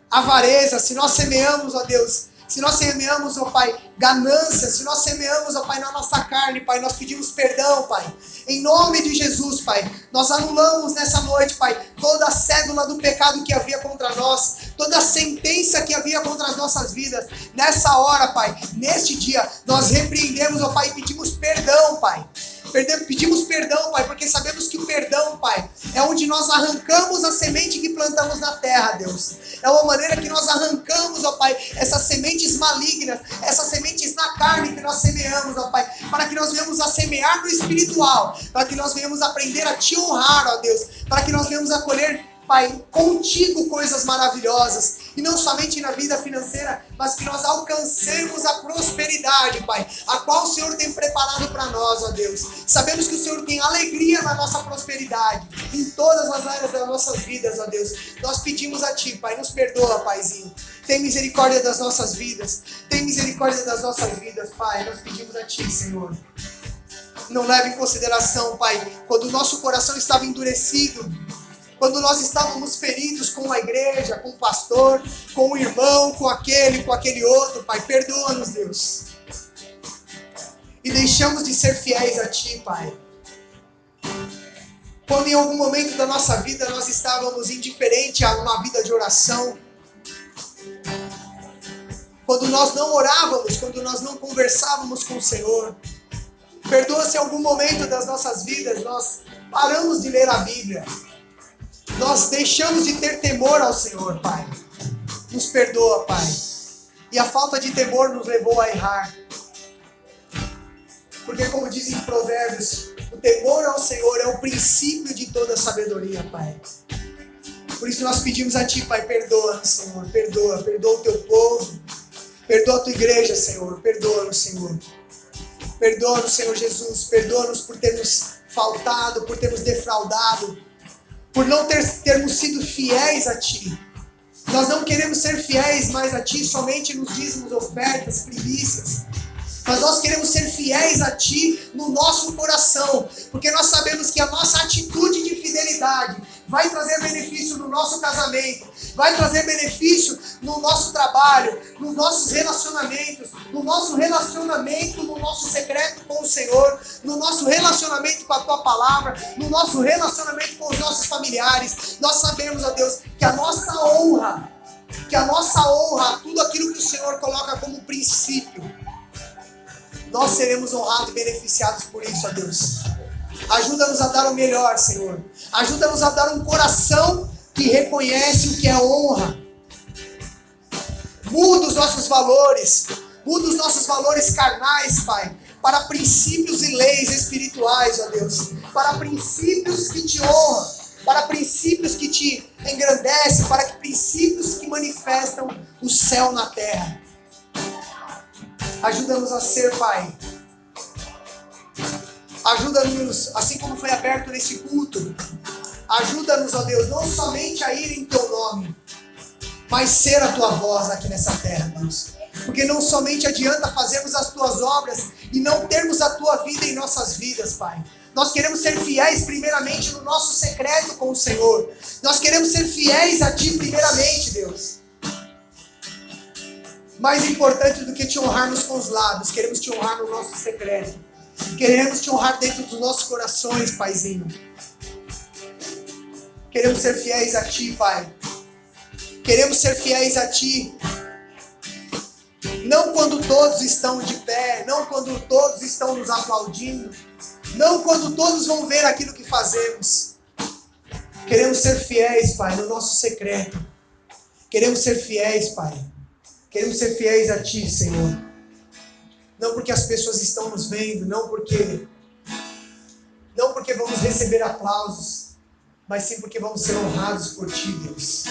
avareza, se nós semeamos, ó Deus, se nós semeamos, ó Pai, ganância, se nós semeamos, ó Pai, na nossa carne, Pai, nós pedimos perdão, Pai. Em nome de Jesus, Pai, nós anulamos nessa noite, Pai, toda a cédula do pecado que havia contra nós, toda a sentença que havia contra as nossas vidas. Nessa hora, Pai, neste dia, nós repreendemos, ó Pai, e pedimos perdão, Pai. Pedimos perdão, Pai, porque sabemos que o perdão, Pai, é onde nós arrancamos a semente que plantamos na terra, Deus. É uma maneira que nós arrancamos, ó Pai, essas sementes malignas, essas sementes na carne que nós semeamos, ó Pai, para que nós venhamos a semear no espiritual, para que nós venhamos a aprender a te honrar, ó Deus, para que nós venhamos a colher, Pai, contigo coisas maravilhosas, e não somente na vida financeira, mas que nós alcancemos a prosperidade, Pai, a qual o Senhor tem preparado para nós, ó Deus. Sabemos que o Senhor tem alegria na nossa prosperidade, em todas as áreas das nossas vidas, ó Deus. Nós pedimos a Ti, Pai, nos perdoa, Paizinho. Tem misericórdia das nossas vidas. Tem misericórdia das nossas vidas, Pai. Nós pedimos a Ti, Senhor. Não leve em consideração, Pai, quando o nosso coração estava endurecido, quando nós estávamos feridos com a igreja, com o pastor, com o irmão, com aquele outro, Pai. Perdoa-nos, Deus. E deixamos de ser fiéis a Ti, Pai. Quando em algum momento da nossa vida nós estávamos indiferentes a uma vida de oração, quando nós não orávamos, quando nós não conversávamos com o Senhor, perdoa se em algum momento das nossas vidas nós paramos de ler a Bíblia, nós deixamos de ter temor ao Senhor, Pai. Nos perdoa, Pai. E a falta de temor nos levou a errar. Porque como diz em Provérbios, o temor ao Senhor é o princípio de toda sabedoria, Pai. Por isso nós pedimos a Ti, Pai, perdoa-nos, Senhor. Perdoa o Teu povo. Perdoa a Tua igreja, Senhor. Perdoa-nos, Senhor. Perdoa-nos, Senhor Jesus. Perdoa-nos por termos faltado, por termos defraudado, por não termos sido fiéis a Ti. Nós não queremos ser fiéis mais a Ti somente nos dízimos, ofertas, primícias. Mas nós queremos ser fiéis a Ti no nosso coração, porque nós sabemos que a nossa atitude de fidelidade vai trazer benefício no nosso casamento, vai trazer benefício no nosso trabalho, nos nossos relacionamentos, no nosso relacionamento, no nosso secreto com o Senhor, no nosso relacionamento com a Tua palavra, no nosso relacionamento com os nossos familiares. Nós sabemos, ó Deus, que a nossa honra, tudo aquilo que o Senhor coloca como princípio, nós seremos honrados e beneficiados por isso, ó Deus. Ajuda-nos a dar o melhor, Senhor. Ajuda-nos a dar um coração que reconhece o que é honra. Muda os nossos valores. Muda os nossos valores carnais, Pai, para princípios e leis espirituais, ó Deus. Para princípios que Te honram. Para princípios que Te engrandecem. Para princípios que manifestam o céu na terra. Ajuda-nos a ser, Pai. Ajuda-nos, assim como foi aberto nesse culto. Ajuda-nos, ó Deus, não somente a ir em Teu nome, mas ser a Tua voz aqui nessa terra, Deus. Porque não somente adianta fazermos as Tuas obras e não termos a Tua vida em nossas vidas, Pai. Nós queremos ser fiéis primeiramente no nosso secreto com o Senhor. Nós queremos ser fiéis a Ti primeiramente, Deus. Mais importante do que Te honrarmos com os lábios, queremos Te honrar no nosso secreto. Queremos Te honrar dentro dos nossos corações, Paizinho. Queremos ser fiéis a Ti, Pai. Queremos ser fiéis a Ti. Não quando todos estão de pé, não quando todos estão nos aplaudindo, não quando todos vão ver aquilo que fazemos. Queremos ser fiéis, Pai, no nosso secreto. Queremos ser fiéis, Pai. Queremos ser fiéis a Ti, Senhor. Não porque as pessoas estão nos vendo, não porque vamos receber aplausos, mas sim porque vamos ser honrados por Ti, Deus.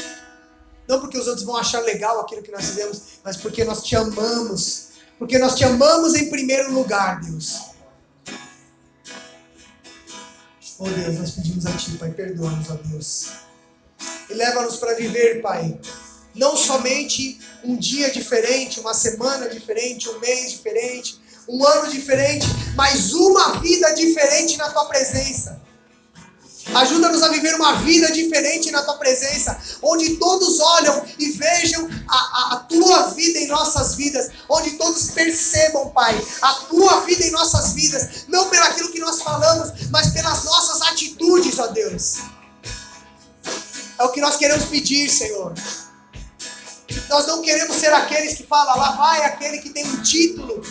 Não porque os outros vão achar legal aquilo que nós fizemos, mas porque nós Te amamos. Porque nós Te amamos em primeiro lugar, Deus. Oh Deus, nós pedimos a Ti, Pai, perdoa-nos, ó Deus. E leva-nos para viver, Pai, não somente um dia diferente, uma semana diferente, um mês diferente, um ano diferente, mas uma vida diferente na Tua presença. Ajuda-nos a viver uma vida diferente na Tua presença, onde todos olham e vejam a Tua vida em nossas vidas, onde todos percebam, Pai, a Tua vida em nossas vidas, não pelo aquilo que nós falamos, mas pelas nossas atitudes, ó Deus. É o que nós queremos pedir, Senhor. Nós não queremos ser aqueles que falam, lá vai aquele que tem um título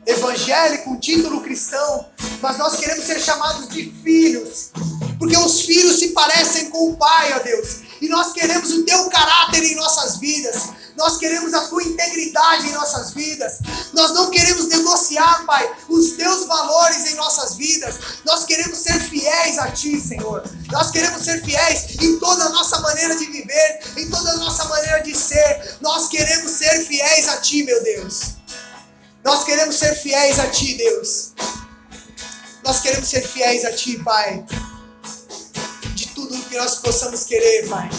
evangélico, um título cristão, mas nós queremos ser chamados de filhos, porque os filhos se parecem com o Pai, ó Deus, e nós queremos o Teu caráter em nossas vidas, nós queremos a Tua integridade em nossas vidas, nós não queremos negociar, Pai, os Teus valores em nossas vidas, nós queremos ser fiéis a Ti, Senhor, nós queremos ser fiéis em toda a nossa maneira de viver, em toda a nossa maneira de ser, nós queremos ser fiéis a Ti, meu Deus. Nós queremos ser fiéis a Ti, Deus. Nós queremos ser fiéis a Ti, Pai. De tudo o que nós possamos querer, Pai.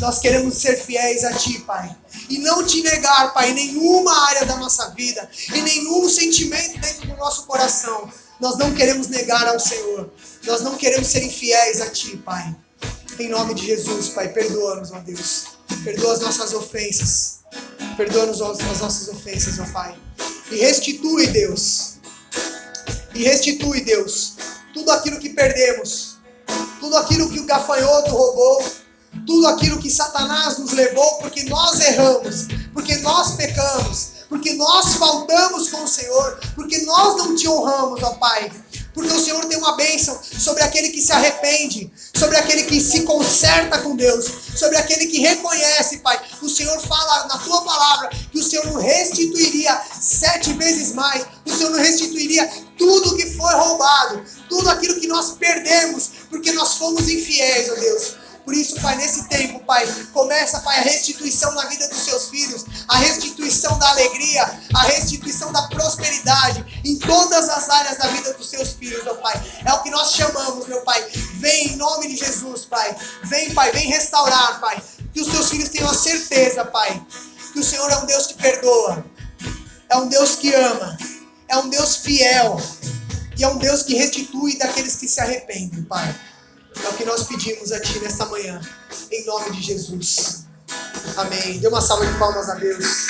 Nós queremos ser fiéis a Ti, Pai. e não te negar, Pai, em nenhuma área da nossa vida, em nenhum sentimento dentro do nosso coração. Nós não queremos negar ao Senhor. Nós não queremos ser infiéis a Ti, Pai. Em nome de Jesus, Pai, perdoa-nos, ó Deus. Perdoa as nossas ofensas. Perdoa-nos as nossas ofensas, ó Pai. E restitui, Deus. Tudo aquilo que perdemos. Tudo aquilo que o gafanhoto roubou. Tudo aquilo que Satanás nos levou, porque nós erramos. Porque nós pecamos. Porque nós faltamos com o Senhor. Porque nós não te honramos, ó Pai. Porque o Senhor tem uma bênção sobre aquele que se arrepende, sobre aquele que se conserta com Deus, sobre aquele que reconhece, Pai. O Senhor fala na Tua palavra que o Senhor nos restituiria 7 vezes mais. O Senhor nos restituiria tudo que foi roubado, tudo aquilo que nós perdemos, porque nós fomos infiéis, ó Deus. Por isso, Pai, nesse tempo, Pai, começa, Pai, a restituição na vida dos seus filhos, a restituição da alegria, a restituição da prosperidade em todas as áreas da vida dos seus filhos, meu Pai. É o que nós chamamos, meu Pai. Vem em nome de Jesus, Pai. Vem, Pai, vem restaurar, Pai. Que os seus filhos tenham a certeza, Pai, que o Senhor é um Deus que perdoa, é um Deus que ama, é um Deus fiel e é um Deus que restitui daqueles que se arrependem, Pai. É o que nós pedimos a Ti nesta manhã, em nome de Jesus. Amém. Dê uma salva de palmas a Deus.